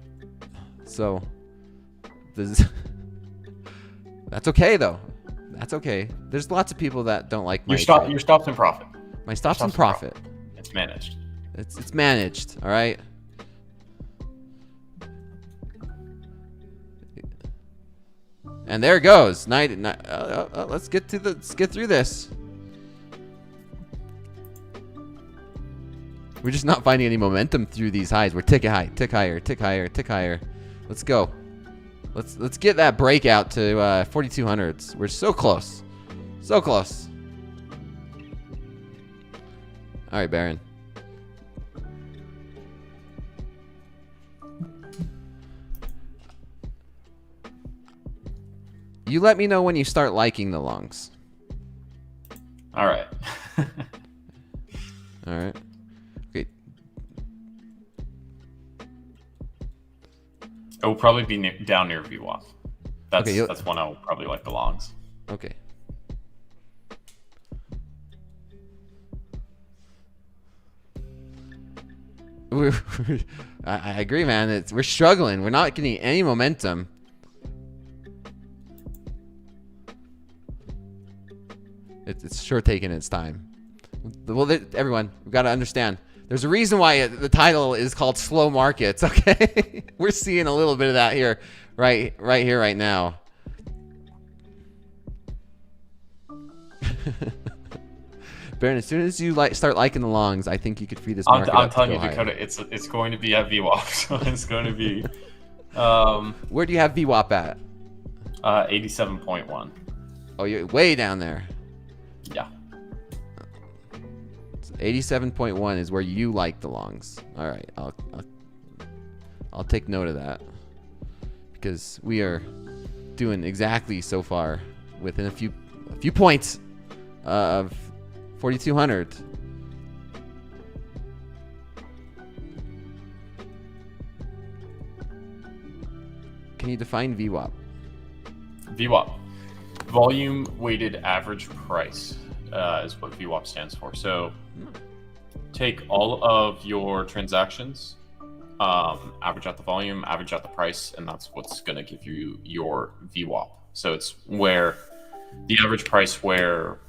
So, that's okay though. That's okay. There's lots of people that don't like my Your stops in profit. My stops in profit. It's managed. It's managed. All right. And there it goes. Let's get through this. We're just not finding any momentum through these highs. We're tick high, tick higher, tick higher, tick higher. Let's go. Let's get that breakout to 4200s. We're so close. So close. All right, Baron. You let me know when you start liking the longs. All right. All right. Okay. It will probably be down near VWAP. That's when I'll probably like the longs. Okay. I agree, man. We're struggling. We're not getting any momentum. It's sure taking its time. Well, everyone, we've got to understand. There's a reason why the title is called Slow Markets, okay? We're seeing a little bit of that here, right here, right now. Baron, as soon as you start liking the longs, I think you could free this market. I'm telling you, Dakota, it's going to be at VWAP, so it's going to be. Where do you have VWAP at? 87.1. Oh, you're way down there. Yeah. 87.1 is where you like the longs. All right, I'll take note of that because we are doing exactly so far within a few points of 4200. Can you define VWAP? VWAP, volume weighted average price. is what VWAP stands for. So take all of your transactions, average out the volume, average out the price, and that's what's going to give you your VWAP. So it's where the average price where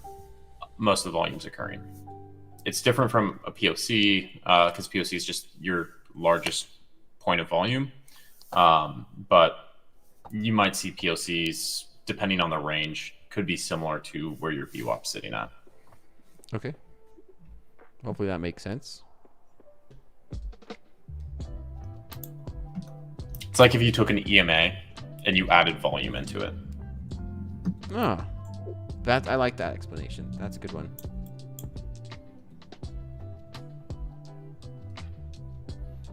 most of the volume is occurring. It's different from a POC because POC is just your largest point of volume. But you might see POCs, depending on the range, could be similar to where your VWAP's sitting at. Okay. Hopefully that makes sense. It's like if you took an EMA and you added volume into it. Ah, I like that explanation. That's a good one.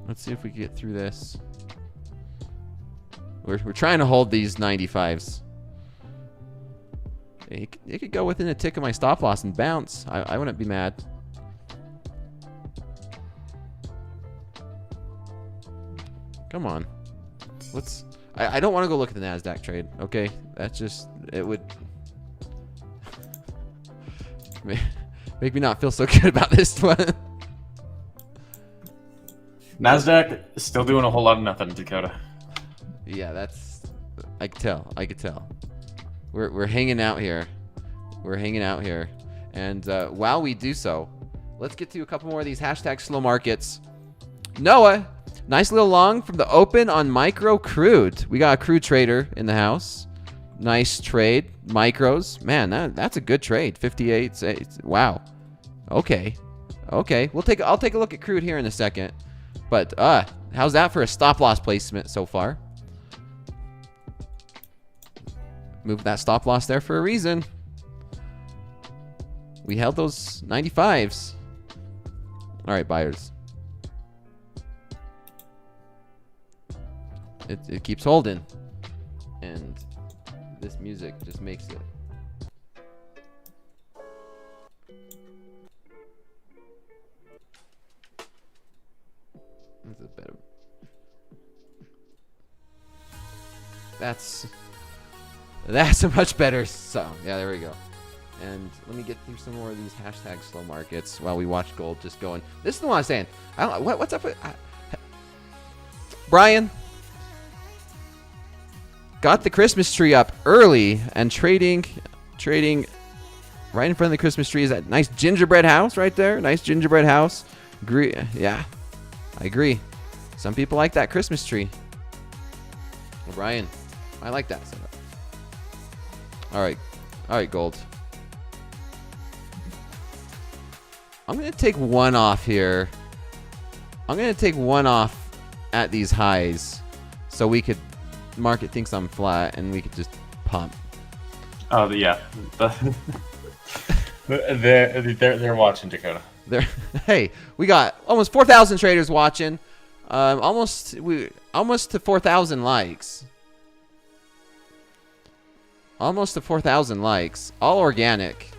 Let's see if we can get through this. We're trying to hold these 95s. It could go within a tick of my stop loss and bounce. I wouldn't be mad. Come on. I don't want to go look at the NASDAQ trade, okay? That's just, it would make me not feel so good about this one. NASDAQ is still doing a whole lot of nothing, Dakota. Yeah, I could tell. We're hanging out here. And while we do so, let's get to a couple more of these hashtag slow markets. Noah, nice little long from the open on micro crude. We got a crude trader in the house. Nice trade. Micros. Man, that's a good trade. 58. Wow. Okay. I'll take a look at crude here in a second. But how's that for a stop loss placement so far? Move that stop loss there for a reason. We held those 95s. All right, buyers. It keeps holding. And this music just makes it. That's a better. That's a much better sound. Yeah, there we go. And let me get through some more of these hashtag slow markets while we watch gold just going. This is the one I'm saying. I don't know what's up with Brian. Got the Christmas tree up early and trading right in front of the Christmas tree is that nice gingerbread house right there. Nice gingerbread house. Yeah, I agree. Some people like that Christmas tree. Well, Brian, I like that setup. All right, gold. I'm going to take one off here. I'm going to take one off at these highs so market thinks I'm flat and we could just pump. Oh, yeah. They're watching, Dakota. Hey, we got almost 4,000 traders watching. Almost to 4,000 likes. Almost to 4,000 likes. All organic.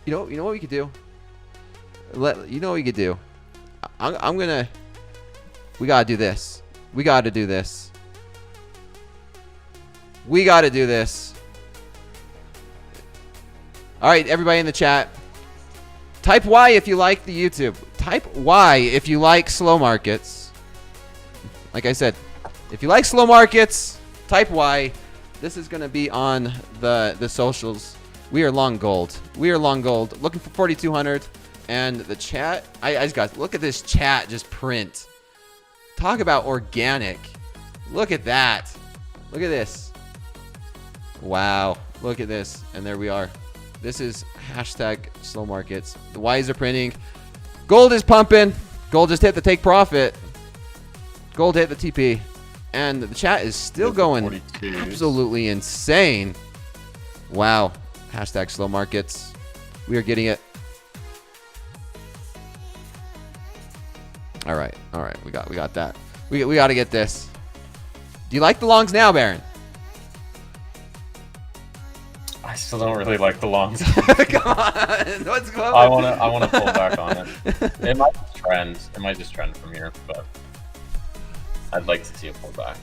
You know what we could do? You know what we could do? We gotta do this. We gotta do this. All right, everybody in the chat. Type Y if you like the YouTube. Type Y if you like slow markets. Like I said, if you like slow markets, type Y. This is going to be on the socials. We are long gold. Looking for 4,200. And the chat, I just got, look at this chat just print. Talk about organic. Look at that. Look at this. Wow. Look at this. And there we are. This is hashtag slow markets. The Ys are printing. Gold is pumping. Gold just hit the take profit. Gold hit the TP. And the chat is still going absolutely insane. Wow. Hashtag slow markets. We are getting it. All right. We got that. We got to get this. Do you like the longs now, Baron? I still don't really like the longs. Come on. What's going on? I want to pull back on it. It might just trend from here, but I'd like to see a pullback.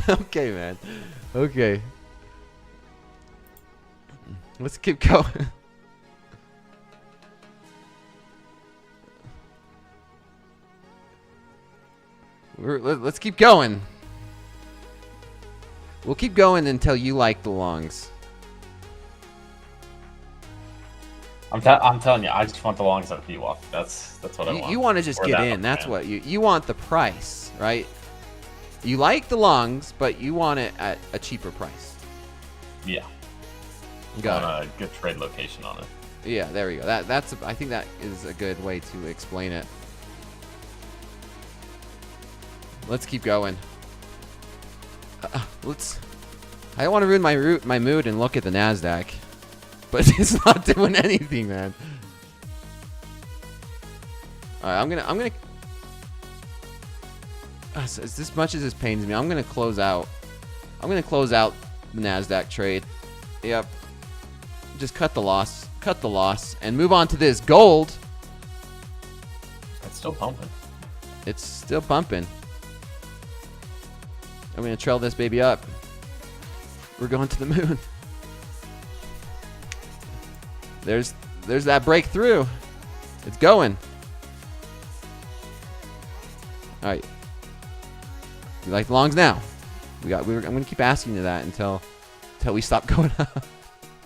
Okay, man. Okay. Let's keep going. Let's keep going. We'll keep going until you like the longs. I'm telling you, I just want the longs on VWAP. That's what I want. You want to just Or get that in. That's upper what you want, the price, right? You like the longs, but you want it at a cheaper price. band. Yeah. Got On a good trade location on it. Yeah, there we go. I think that is a good way to explain it. Let's keep going. I don't want to ruin my mood and look at the NASDAQ, but it's not doing anything, man. All right, I'm gonna. As much as this pains me, I'm gonna close out. I'm gonna close out the NASDAQ trade. Yep. Just cut the loss, and move on to this gold. It's still pumping. It's still pumping. I'm gonna trail this baby up. We're going to the moon. There's that breakthrough. It's going. All right. You like the longs now? I'm gonna keep asking you that until we stop going up.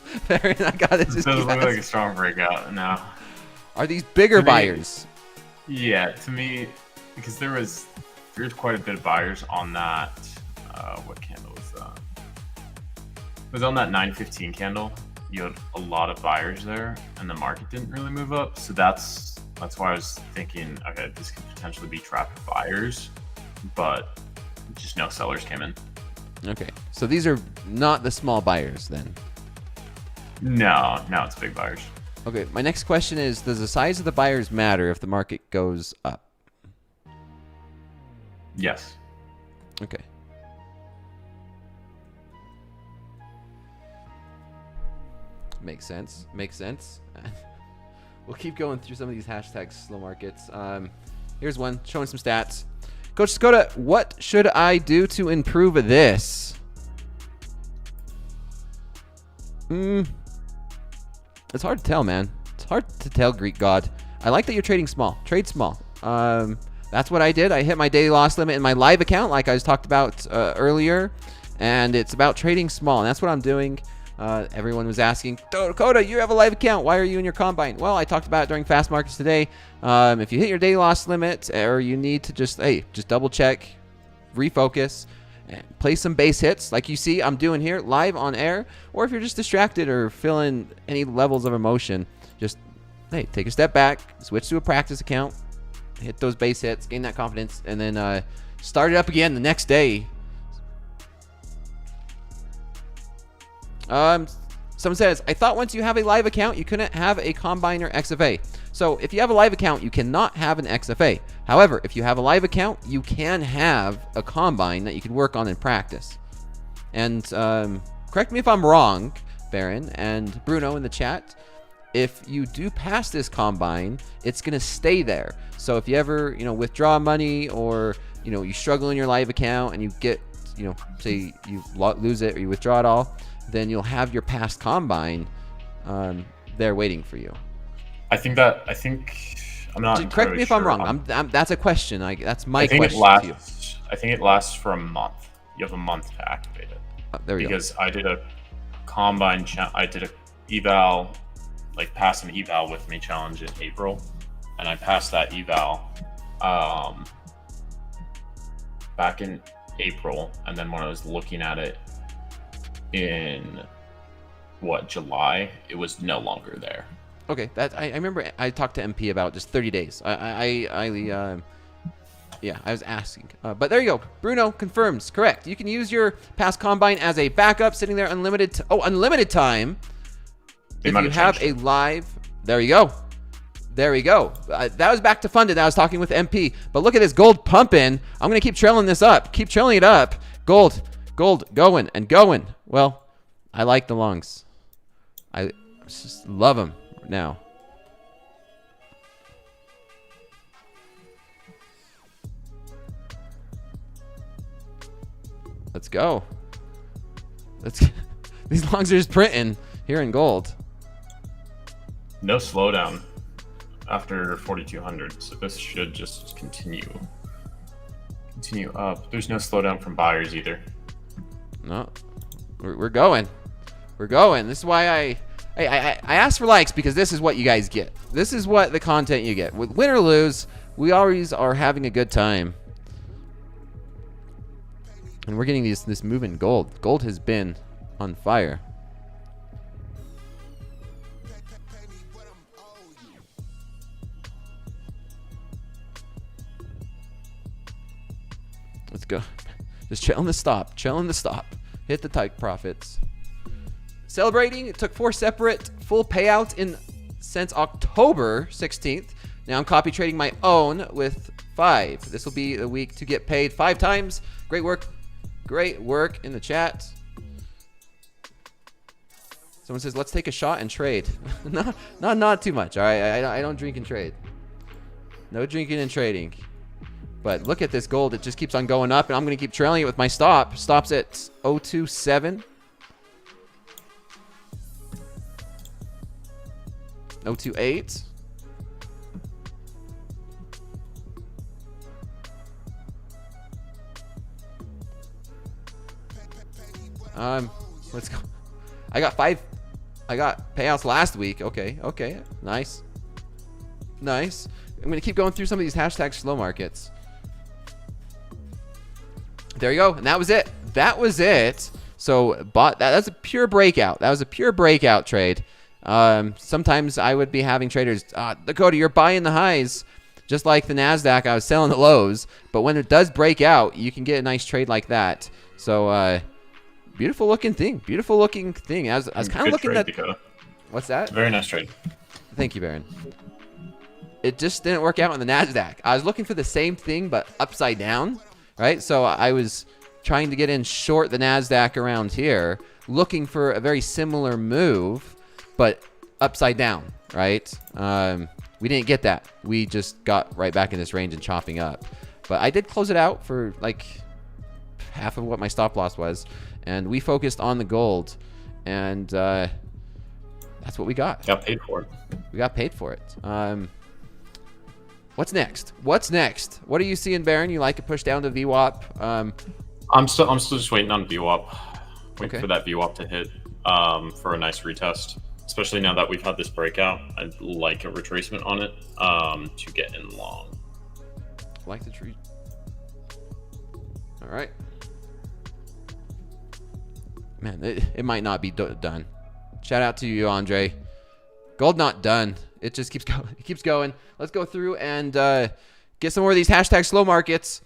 Fair, I got it. It doesn't look like a strong breakout now. Are these bigger To me- buyers? Yeah, to me, because there's quite a bit of buyers on that. What candle was that? It was on that 915 candle. You had a lot of buyers there, and the market didn't really move up. So that's why I was thinking, okay, this could potentially be trapped buyers, but just no sellers came in. Okay, so these are not the small buyers then. No, it's big buyers. Okay, my next question is, does the size of the buyers matter if the market goes up? Yes. Okay. Makes sense. We'll keep going through some of these hashtags, slow markets. Here's one showing some stats. Coach Dakota, what should I do to improve this? It's hard to tell, man. It's hard to tell, Greek God. I like that you're trading small. Trade small. That's what I did. I hit my daily loss limit in my live account, like I was talked about earlier, and it's about trading small, and that's what I'm doing. Everyone was asking, Dakota, you have a live account. Why are you in your combine? Well, I talked about it during fast markets today. If you hit your daily loss limit, or you need to just double check, refocus, and play some base hits like you see I'm doing here live on air, or if you're just distracted or feeling any levels of emotion, just take a step back, switch to a practice account, hit those base hits, gain that confidence, and then start it up again the next day. Someone says, I thought once you have a live account, you couldn't have a combine or XFA. So if you have a live account, you cannot have an XFA. However, if you have a live account, you can have a combine that you can work on in practice. And correct me if I'm wrong, Baron and Bruno in the chat. If you do pass this combine, it's going to stay there. So if you ever, withdraw money, or, you struggle in your live account and you get, say you lose it or you withdraw it all, then you'll have your past combine there waiting for you. I think I'm not. Correct me if I'm sure. wrong. That's a question. That's my question to you. I think it lasts for a month. You have a month to activate it. There we go. Because I did a combine. I did a eval, pass an eval with me challenge in April, and I passed that eval back in April, and then when I was looking at it in July, it was no longer there. Okay, I remember I talked to MP about just 30 days. I was asking, but there you go. Bruno confirms, correct. You can use your past combine as a backup, sitting there unlimited time. If you have a live, there you go. There we go. That was back to funded. I was talking with MP, but look at this gold pumping. I'm gonna keep trailing this up. Keep trailing it up. Gold going and going. Well, I like the longs. I just love them now. Let's go. These longs are just printing. here in gold. No slowdown after 4,200, so this should just continue up. There's no slowdown from buyers either. No, we're going. We're going. This is why I ask for likes, because this is what you guys get. This is what the content you get. With win or lose, we always are having a good time. And we're getting this move in gold. Gold has been on fire. Let's go. Just chill in the stop. Chill in the stop. Hit the tight profits. Celebrating. It took 4 separate full payouts since October 16th. Now I'm copy trading my own with 5. This will be a week to get paid 5 times. Great work. Great work in the chat. Someone says, let's take a shot and trade. Not too much. All right. I don't drink and trade. No drinking and trading. But look at this gold. It just keeps on going up, and I'm going to keep trailing it with my stop. Stops at 027. 028. Let's go. I got payouts last week. Okay. Nice. I'm going to keep going through some of these hashtag slow markets. There you go. And that was it. So that's a pure breakout. That was a pure breakout trade. Sometimes I would be having traders, Dakota, you're buying the highs. Just like the NASDAQ, I was selling the lows. But when it does break out, you can get a nice trade like that. So, beautiful looking thing. I was kind of looking at... Dakota. What's that? Very nice trade. Thank you, Baron. It just didn't work out on the NASDAQ. I was looking for the same thing, but upside down, right? So I was trying to get in short the NASDAQ around here, looking for a very similar move, but upside down, right? We didn't get that. We just got right back in this range and chopping up. But I did close it out for like half of what my stop loss was, and we focused on the gold, and that's what we got. Got paid for it. We got paid for it. What's next? What are you seeing, Baron? You like to push down to VWAP? I'm still just waiting on VWAP. Waiting Okay. for that VWAP to hit for a nice retest. Especially now that we've had this breakout, I'd like a retracement on it to get in long. Like the tree. All right. Man, it might not be done. Shout out to you, Andre. Gold not done. It just keeps going. It keeps going. Let's go through and get some more of these hashtag slow markets.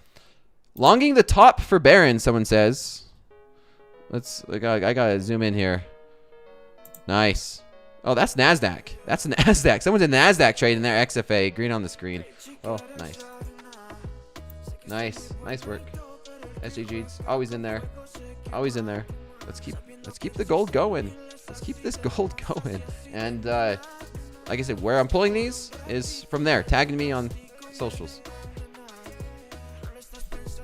Longing the top for Baron, someone says. I gotta zoom in here. Nice. Oh, that's NASDAQ. That's NASDAQ. Someone's in NASDAQ trading there. XFA. Green on the screen. Oh, nice. Nice work. SGG's always in there. Let's keep the gold going. Let's keep this gold going. And like I said, where I'm pulling these is from there. Tagging me on socials.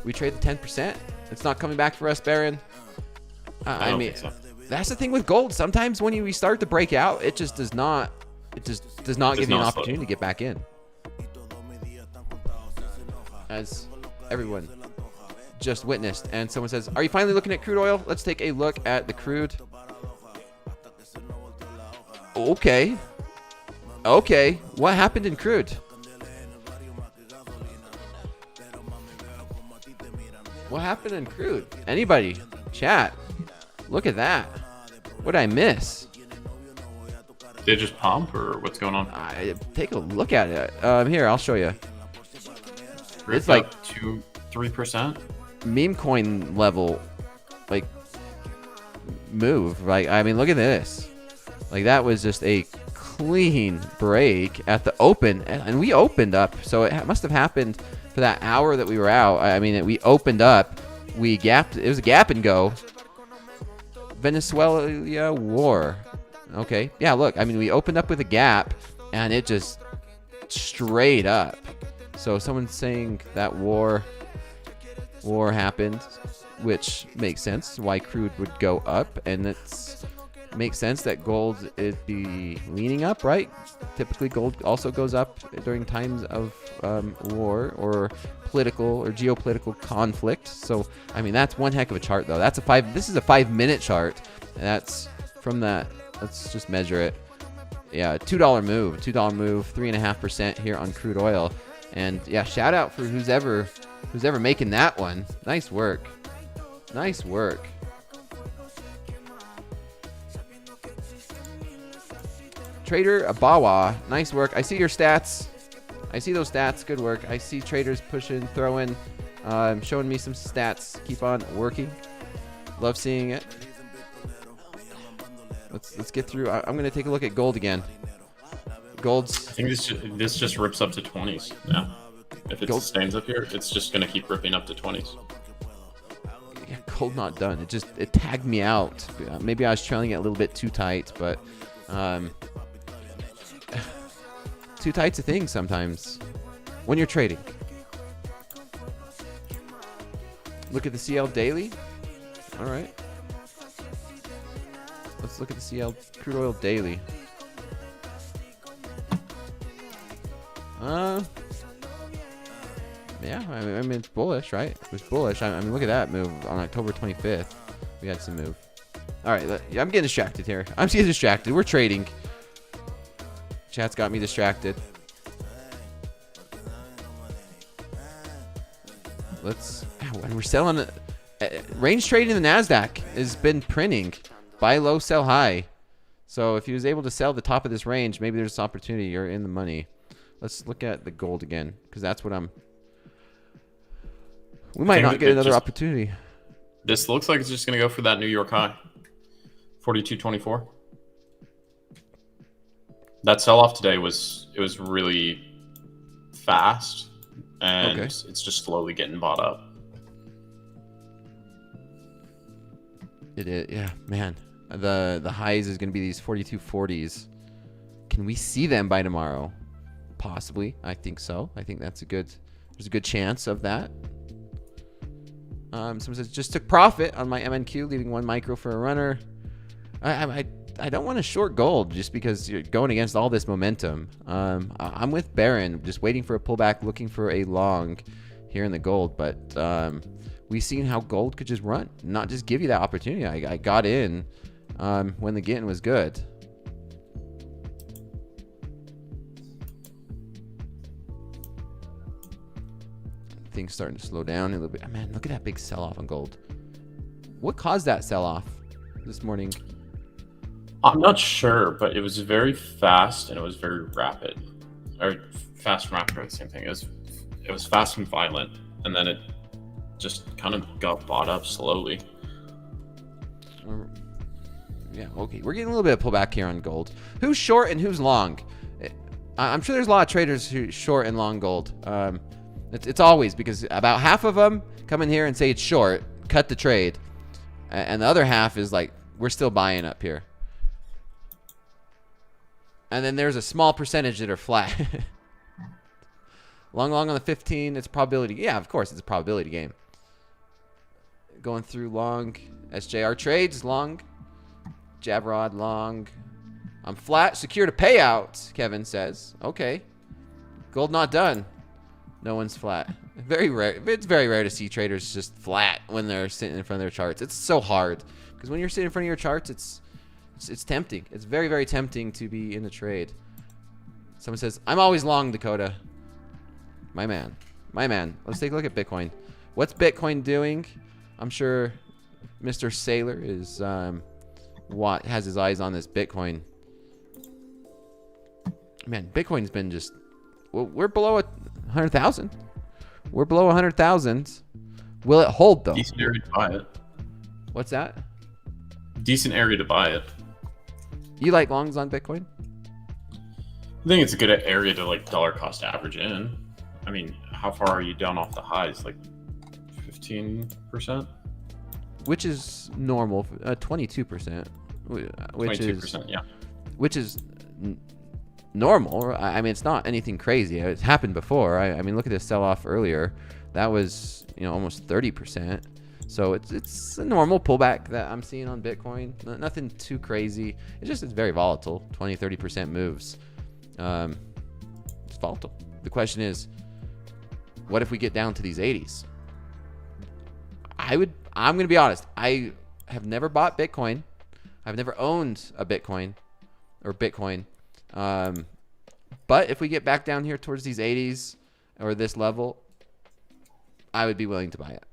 We trade the 10%. It's not coming back for us, Baron. I mean, think so. That's the thing with gold. Sometimes when we start to break out, it just does not. It just does not give you an opportunity to get back in. As everyone just witnessed, and someone says, "Are you finally looking at crude oil?" Let's take a look at the crude. Okay. What happened in crude? What happened in crude? Anybody? Chat. Look at that. What did I miss? Did it just pump or what's going on? Take a look at it. Here, I'll show you. It's like 2-3%. Meme coin level, like, move. Like, I mean, look at this. Like, that was just a clean break at the open, and we opened up. So it must have happened for that hour that we were out. I mean, we opened up, we gapped. It was a gap and go. Venezuela war. Okay, yeah. Look, I mean, we opened up with a gap, and it just straight up. So someone's saying that war happened, which makes sense why crude would go up, and it's makes sense that gold is be leaning up, right? Typically, gold also goes up during times of war or political or geopolitical conflict. So, I mean, that's one heck of a chart, though. That's a This is a 5-minute chart. That's from that. Let's just measure it. Yeah, $2 move, 3.5% here on crude oil. And yeah, shout out for who's ever making that one. Nice work. Nice work. Trader Abawa, nice work. I see your stats. I see those stats. Good work. I see traders pushing, throwing, showing me some stats. Keep on working. Love seeing it. Let's get through. I'm gonna take a look at gold again. Gold's. I think this just rips up to 20s. Yeah. If it stays up here, it's just gonna keep ripping up to 20s. Yeah, gold not done. It tagged me out. Maybe I was trailing it a little bit too tight, but too tight's a thing sometimes when you're trading. Look at the CL daily. All right. Let's look at the CL crude oil daily. Yeah, I mean it's bullish, right? It was bullish. I mean, look at that move on October 25th. We had some move. All right, I'm getting distracted here. I'm getting distracted. We're trading. Chat's got me distracted. And we're selling. Range trading in the NASDAQ has been printing. Buy low, sell high. So if he was able to sell the top of this range, maybe there's an opportunity. You're in the money. Let's look at the gold again, because that's what we might not get another opportunity. This looks like it's just going to go for that New York high. 42.24. That sell-off today was really fast, and it's just slowly getting bought up. It is, yeah, man. The highs is going to be these 42.40s. Can we see them by tomorrow? Possibly. I think so. I think there's a good chance of that. Someone says just took profit on my MNQ, leaving 1 micro for a runner. I don't want to short gold just because you're going against all this momentum. I'm with Baron, just waiting for a pullback, looking for a long here in the gold. But we've seen how gold could just run, not just give you that opportunity. I got in when the getting was good. Things starting to slow down a little bit. Man, look at that big sell-off on gold. What caused that sell-off this morning? I'm not sure, but it was very fast and it was very rapid. Or fast and rapid are the same thing. It was fast and violent, and then it just kind of got bought up slowly. Yeah, okay. We're getting a little bit of pullback here on gold. Who's short and who's long? I'm sure there's a lot of traders who short and long gold. It's always because about half of them come in here and say it's short, cut the trade, and the other half is like, we're still buying up here. And then there's a small percentage that are flat. long on the 15, it's probability. Yeah, of course, it's a probability game. Going through long. SJR trades, long. Jab rod, long. I'm flat, secured a payout, Kevin says. Okay. Gold not done. No one's flat. Very rare. It's very rare to see traders just flat when they're sitting in front of their charts. It's so hard. Because when you're sitting in front of your charts, it's tempting. It's very, very tempting to be in the trade. Someone says, I'm always long, Dakota. My man. My man. Let's take a look at Bitcoin. What's Bitcoin doing? I'm sure Mr. Sailor is has his eyes on this Bitcoin. Man, Bitcoin's been just... Well, we're below 100,000. We're below 100,000. Will it hold, though? Decent area to buy it. What's that? Decent area to buy it. You like longs on Bitcoin? I think it's a good area to like dollar cost average in. I mean, how far are you down off the highs? Like 15%? Which is normal. 22%. Which 22%, yeah. Which is normal. I mean, it's not anything crazy. It's happened before. I mean, look at this sell-off earlier. That was, almost 30%. So it's a normal pullback that I'm seeing on Bitcoin. Nothing too crazy. It's very volatile. 20-30% moves. It's volatile. The question is, what if we get down to these 80s? I'm going to be honest. I have never bought Bitcoin. I've never owned a Bitcoin or Bitcoin. But if we get back down here towards these 80s or this level, I would be willing to buy it.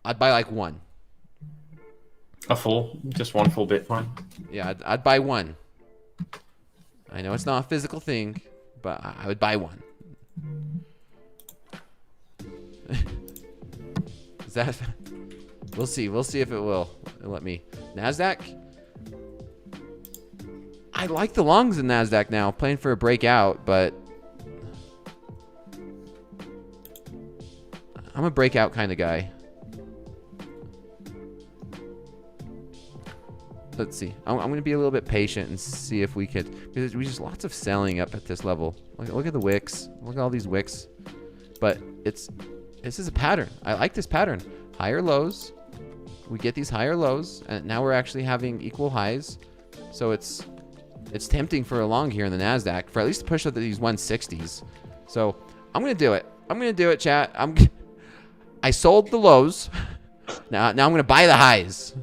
I'd buy like one. Just one full Bitcoin? Yeah, I'd buy one. I know it's not a physical thing, but I would buy one. Is that? We'll see. We'll see if it will let me. NASDAQ. I like the longs in NASDAQ now, playing for a breakout, but I'm a breakout kind of guy. Let's see. I'm going to be a little bit patient and see if we could, because we just lots of selling up at this level. Look at the wicks. Look at all these wicks. But this is a pattern. I like this pattern. Higher lows. We get these higher lows, and now we're actually having equal highs. So it's tempting for a long here in the NASDAQ for at least to push up to these 160s. So I'm going to do it. I'm going to do it, chat. I sold the lows. Now I'm going to buy the highs.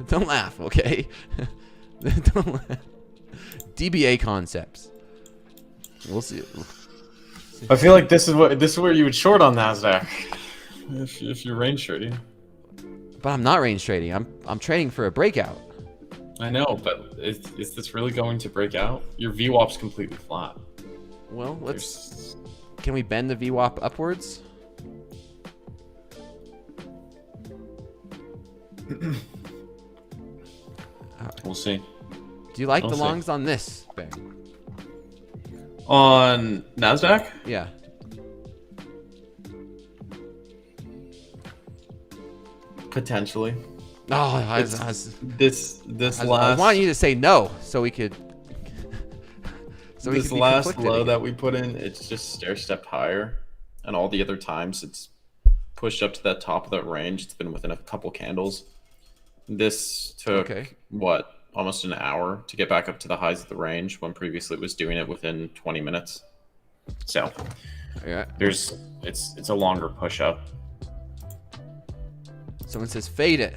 Don't laugh, okay? Don't laugh. DBA concepts. We'll see. I feel like this is where you would short on NASDAQ if you're range trading. But I'm not range trading. I'm trading for a breakout. I know, but is this really going to break out? Your VWAP's completely flat. Well, can we bend the VWAP upwards? We'll see. Do you like the longs on this, Bear? On NASDAQ? Yeah. Potentially. Oh, I want you to say no, so we could. So this last low that we put in, it's just stair-stepped higher, and all the other times it's pushed up to that top of that range. It's been within a couple candles. This took what, almost an hour to get back up to the highs of the range, when previously it was doing it within 20 minutes. So yeah, it's a longer push up. Someone says fade it.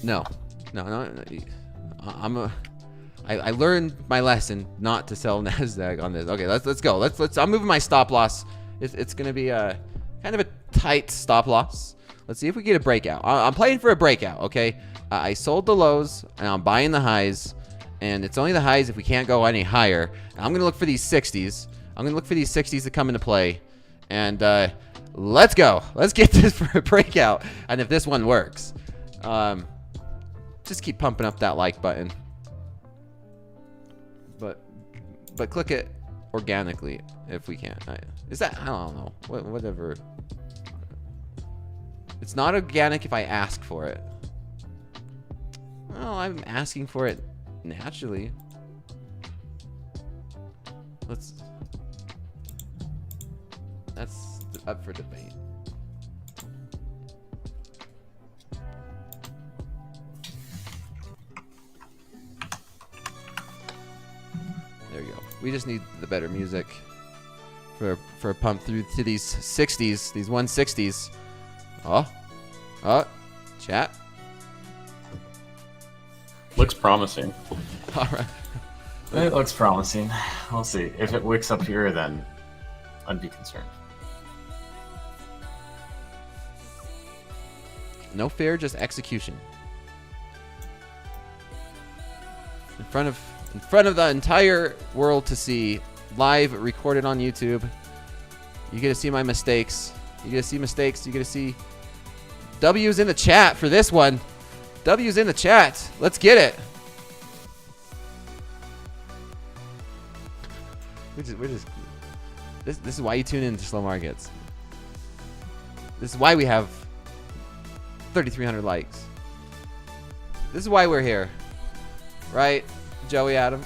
No. I learned my lesson not to sell NASDAQ on this. Okay, let's go. I'm moving my stop loss. It's gonna be a kind of a tight stop loss. Let's see if we get a breakout. I'm playing for a breakout. Okay, I sold the lows and I'm buying the highs, and it's only the highs if we can't go any higher. I'm gonna look for these 60s. I'm gonna look for these 60s to come into play, and let's go. Let's get this for a breakout. And if this one works, just keep pumping up that like button. But click it organically if we can. Is that, I don't know. Whatever. It's not organic if I ask for it. Well, I'm asking for it naturally. That's up for debate. There you go. We just need the better music for a pump through to these 60s, these 160s. Oh, chat. Looks promising. All right. It looks promising. We'll see. If it wicks up here, then I'd be concerned. No fear, just execution. In front of the entire world to see, live, recorded on YouTube. You get to see my mistakes. You get to see mistakes. You get to see W's in the chat for this one. W's in the chat. Let's get it. This is why you tune into slow markets. This is why we have 3,300 likes. This is why we're here. Right, Joey Adam?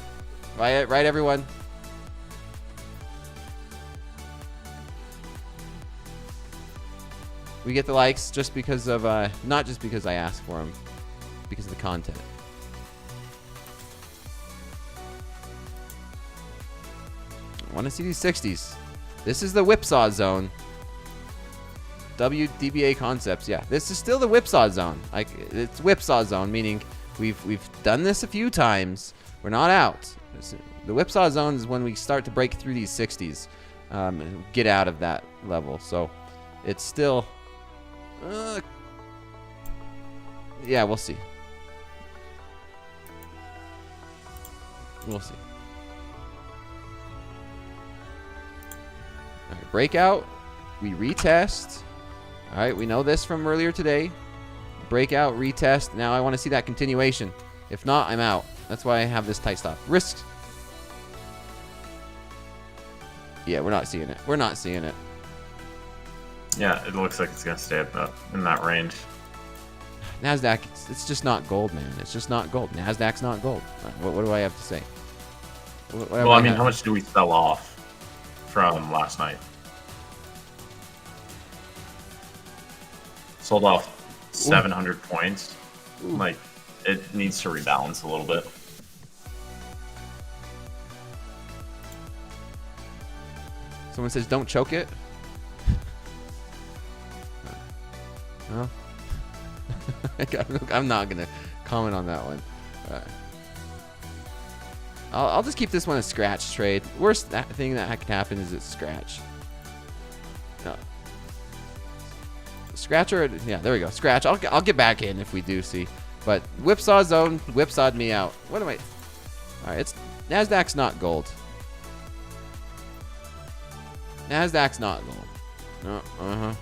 Right, everyone. We get the likes just because of, not just because I asked for them, because of the content. I want to see these 60s. This is the whipsaw zone. WDBA concepts, yeah. This is still the whipsaw zone. Like, it's whipsaw zone, meaning we've done this a few times. We're not out. The whipsaw zone is when we start to break through these 60s, and get out of that level. So it's still, yeah, we'll see. We'll see. All right, breakout. We retest. All right, we know this from earlier today. Breakout, retest. Now I want to see that continuation. If not, I'm out. That's why I have this tight stop. Risks. Yeah, we're not seeing it. We're not seeing it. Yeah, it looks like it's going to stay about in that range. NASDAQ, it's just not gold, man. It's just not gold. NASDAQ's not gold. What do I have to say? Well, I mean, how much do we sell off from last night? Sold off 700 points. Ooh. Like, it needs to rebalance a little bit. Someone says, don't choke it. No. I'm not going to comment on that one. I'll just keep this one a scratch trade. Worst thing that could happen is it's scratch. No. Scratch or, yeah, there we go. Scratch. I'll get back in if we do see. But whipsaw zone, whipsawed me out. What am I? All right, it's NASDAQ's not gold. NASDAQ's not gold. No,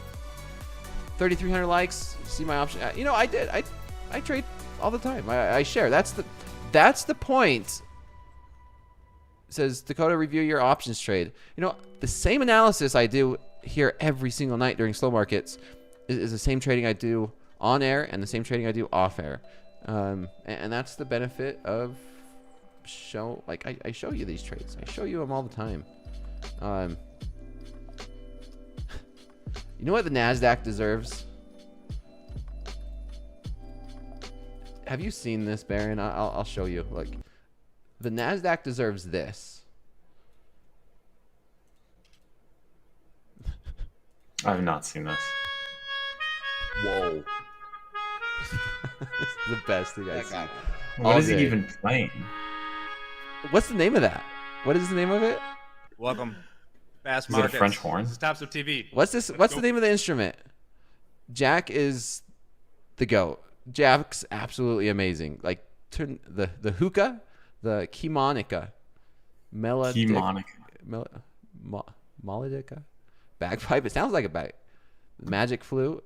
3,300 likes. See my option. You know, I did. I trade all the time. I share. That's the point. It says Dakota, review your options trade. You know, the same analysis I do here every single night during slow markets is the same trading I do on air and the same trading I do off air. And that's the benefit of I show you these trades. I show you them all the time. You know what the NASDAQ deserves? Have you seen this, Baron? I'll show you. Like, the NASDAQ deserves this. I have not seen this. Whoa. This is the best thing I've seen. What is he even playing? What's the name of that? What is the name of it? Welcome. Fast Is it a markets. French horn? This is Topstep TV. What's this? What's the name of the instrument? Jack is the GOAT. Jack's absolutely amazing. Like turn the hookah, the keymonica, melodica, bagpipe. It sounds like a bag. Magic flute.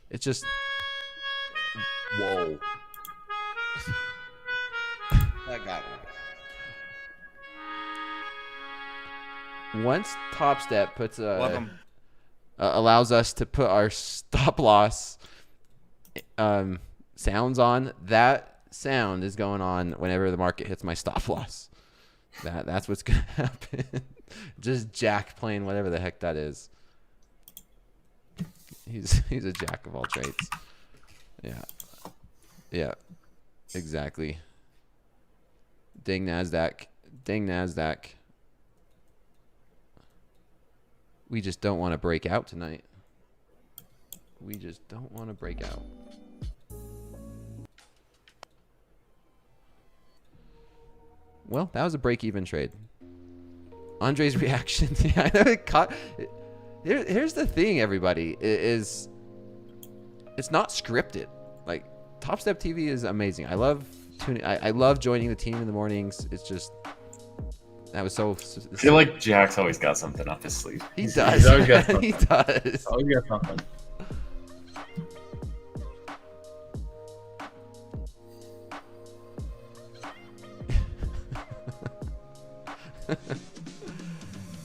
It's just whoa. That got me. Once Topstep puts allows us to put our stop loss sounds on, that sound is going on whenever the market hits my stop loss. That's what's gonna happen. Just Jack playing whatever the heck that is. He's a jack of all trades. Yeah, exactly. Ding NASDAQ. We just don't want to break out tonight. We just don't want to break out. Well, that was a break-even trade. Andre's reaction. Yeah, I know it caught. Here's the thing, everybody. It's not scripted. Like, Topstep TV is amazing. I love tuning. I love joining the team in the mornings. It's just that was so. I feel like Jack's always got something up his sleeve. He does. He's always got something. He does. Always got something.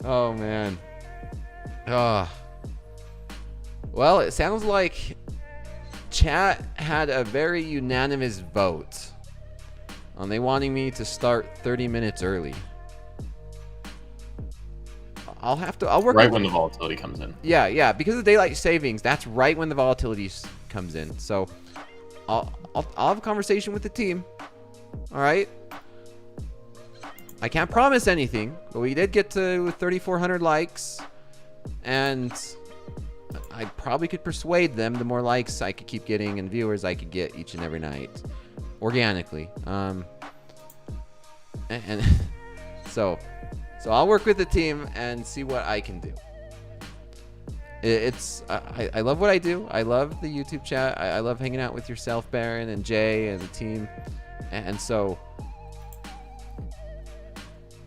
Oh man. Well, it sounds like chat had a very unanimous vote They wanting me to start 30 minutes early. I'll work Right when the volatility comes in. Yeah, because of daylight savings, that's right when the volatility comes in. So I'll have a conversation with the team. All right. I can't promise anything, but we did get to 3,400 likes, and I probably could persuade them. The more likes I could keep getting and viewers I could get each and every night, organically. And so I'll work with the team and see what I can do. I love what I do. I love the YouTube chat. I love hanging out with yourself, Baron, and Jay, and the team, and so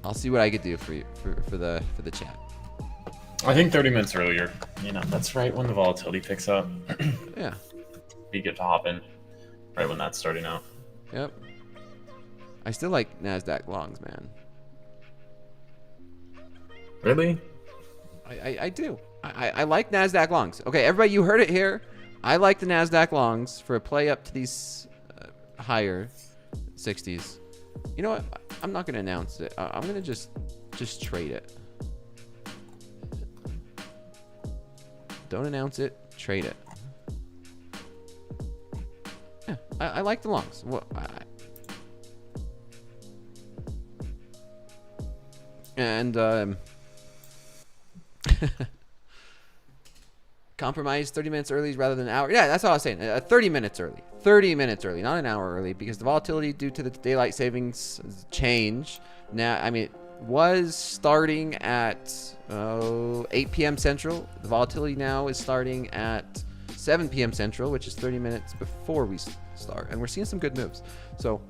I'll see what I could do for you for the chat. I think 30 minutes earlier. That's right when the volatility picks up. Yeah. Be good to hop in right when that's starting out. Yep. I still like NASDAQ longs, man. Really? I do. I like NASDAQ longs. Okay, everybody, you heard it here. I like the NASDAQ longs for a play up to these higher 60s. You know what? I'm not going to announce it. I'm going to just trade it. Don't announce it. Trade it. Yeah, I like the longs. Well, and compromise 30 minutes early rather than an hour. Yeah, that's all I was saying. 30 minutes early. 30 minutes early, not an hour early, because the volatility due to the daylight savings change. Now, I mean, it was starting at 8 p.m. Central. The volatility now is starting at 7 p.m. Central, which is 30 minutes before we start. And we're seeing some good moves. So,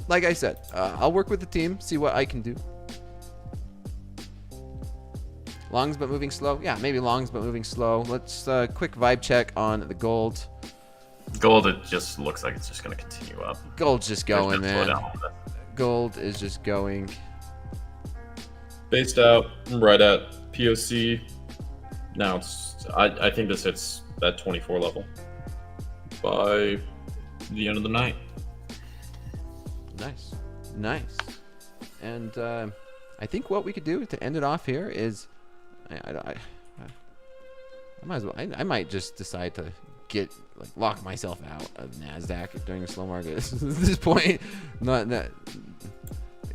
like I said, I'll work with the team, see what I can do. Longs but moving slow. Yeah, maybe longs but moving slow. Let's quick vibe check on the gold. Gold, it just looks like it's just going to continue up. Gold's just going, man. Gold is just going. Based out right at POC. Now, I think this hits that 24 level by the end of the night. Nice. And I think what we could do to end it off here is, I might as well. I might just decide to lock myself out of NASDAQ during the slow market at this point. Not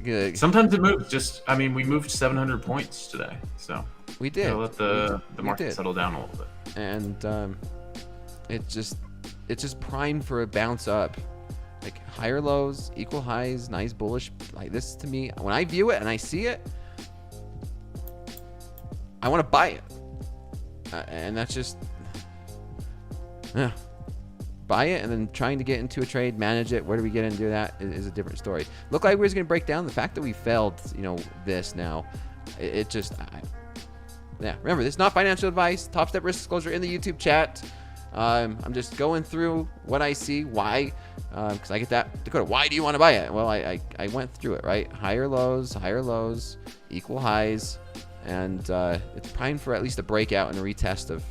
good. Sometimes it moves. We moved 700 points today, so we did. Let the market settle down a little bit. And it's just primed for a bounce up. Like higher lows, equal highs, nice bullish. Like this to me, when I view it and I see it, I want to buy it. And that's just, buy it and then trying to get into a trade, manage it. Where do we get into that is a different story. Looked like we was going to break down. The fact that we failed, this now, it just, remember, this is not financial advice. Top Step risk disclosure in the YouTube chat. I'm just going through what I see. Why? Because I get that. Dakota, why do you want to buy it? Well, I went through it, right? Higher lows, equal highs. And it's primed for at least a breakout and a retest of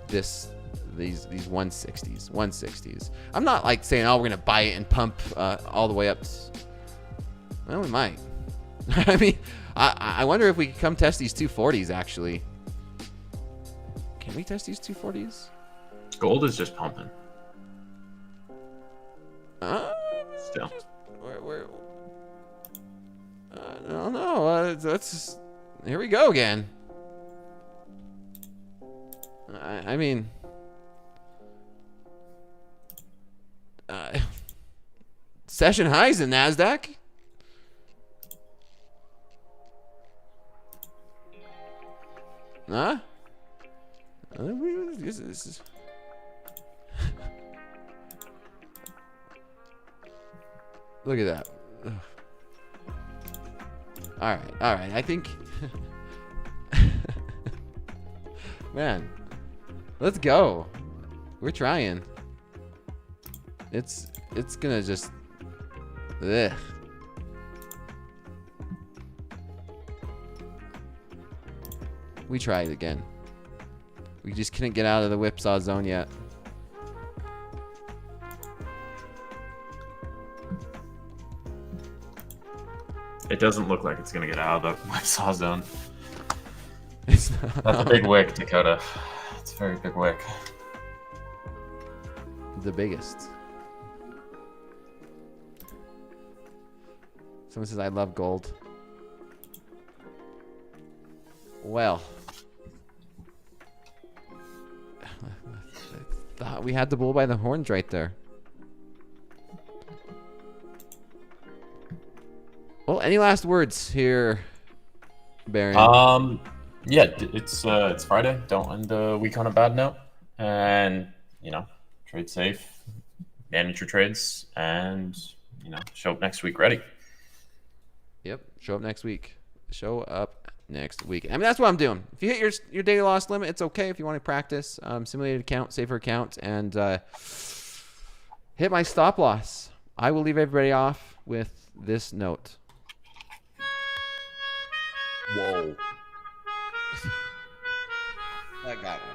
these 160s. I'm not like saying, we're gonna buy it and pump all the way up. Well, we might. I mean, I wonder if we can come test these 240s. Actually, can we test these 240s? Gold is just pumping. Still. Where? No. That's here we go again. I mean, session highs in NASDAQ. Huh? This is look at that. Ugh. All right. I think, man, let's go. We're trying. It's gonna just, ugh. We tried again. We just couldn't get out of the whipsaw zone yet. It doesn't look like it's gonna get out of the whipsaw zone. It's That's a big wick, Dakota. It's a very big wick. the biggest. Someone says, I love gold. Well, I thought we had the bull by the horns right there. Well, any last words here, Baron? Yeah, it's Friday. Don't end the week on a bad note, and trade safe, manage your trades, and show up next week ready. Yep, show up next week. Show up next week. I mean, that's what I'm doing. If you hit your daily loss limit, it's okay. If you want to practice simulated account, safer account, and hit my stop loss, I will leave everybody off with this note. Whoa. That got me.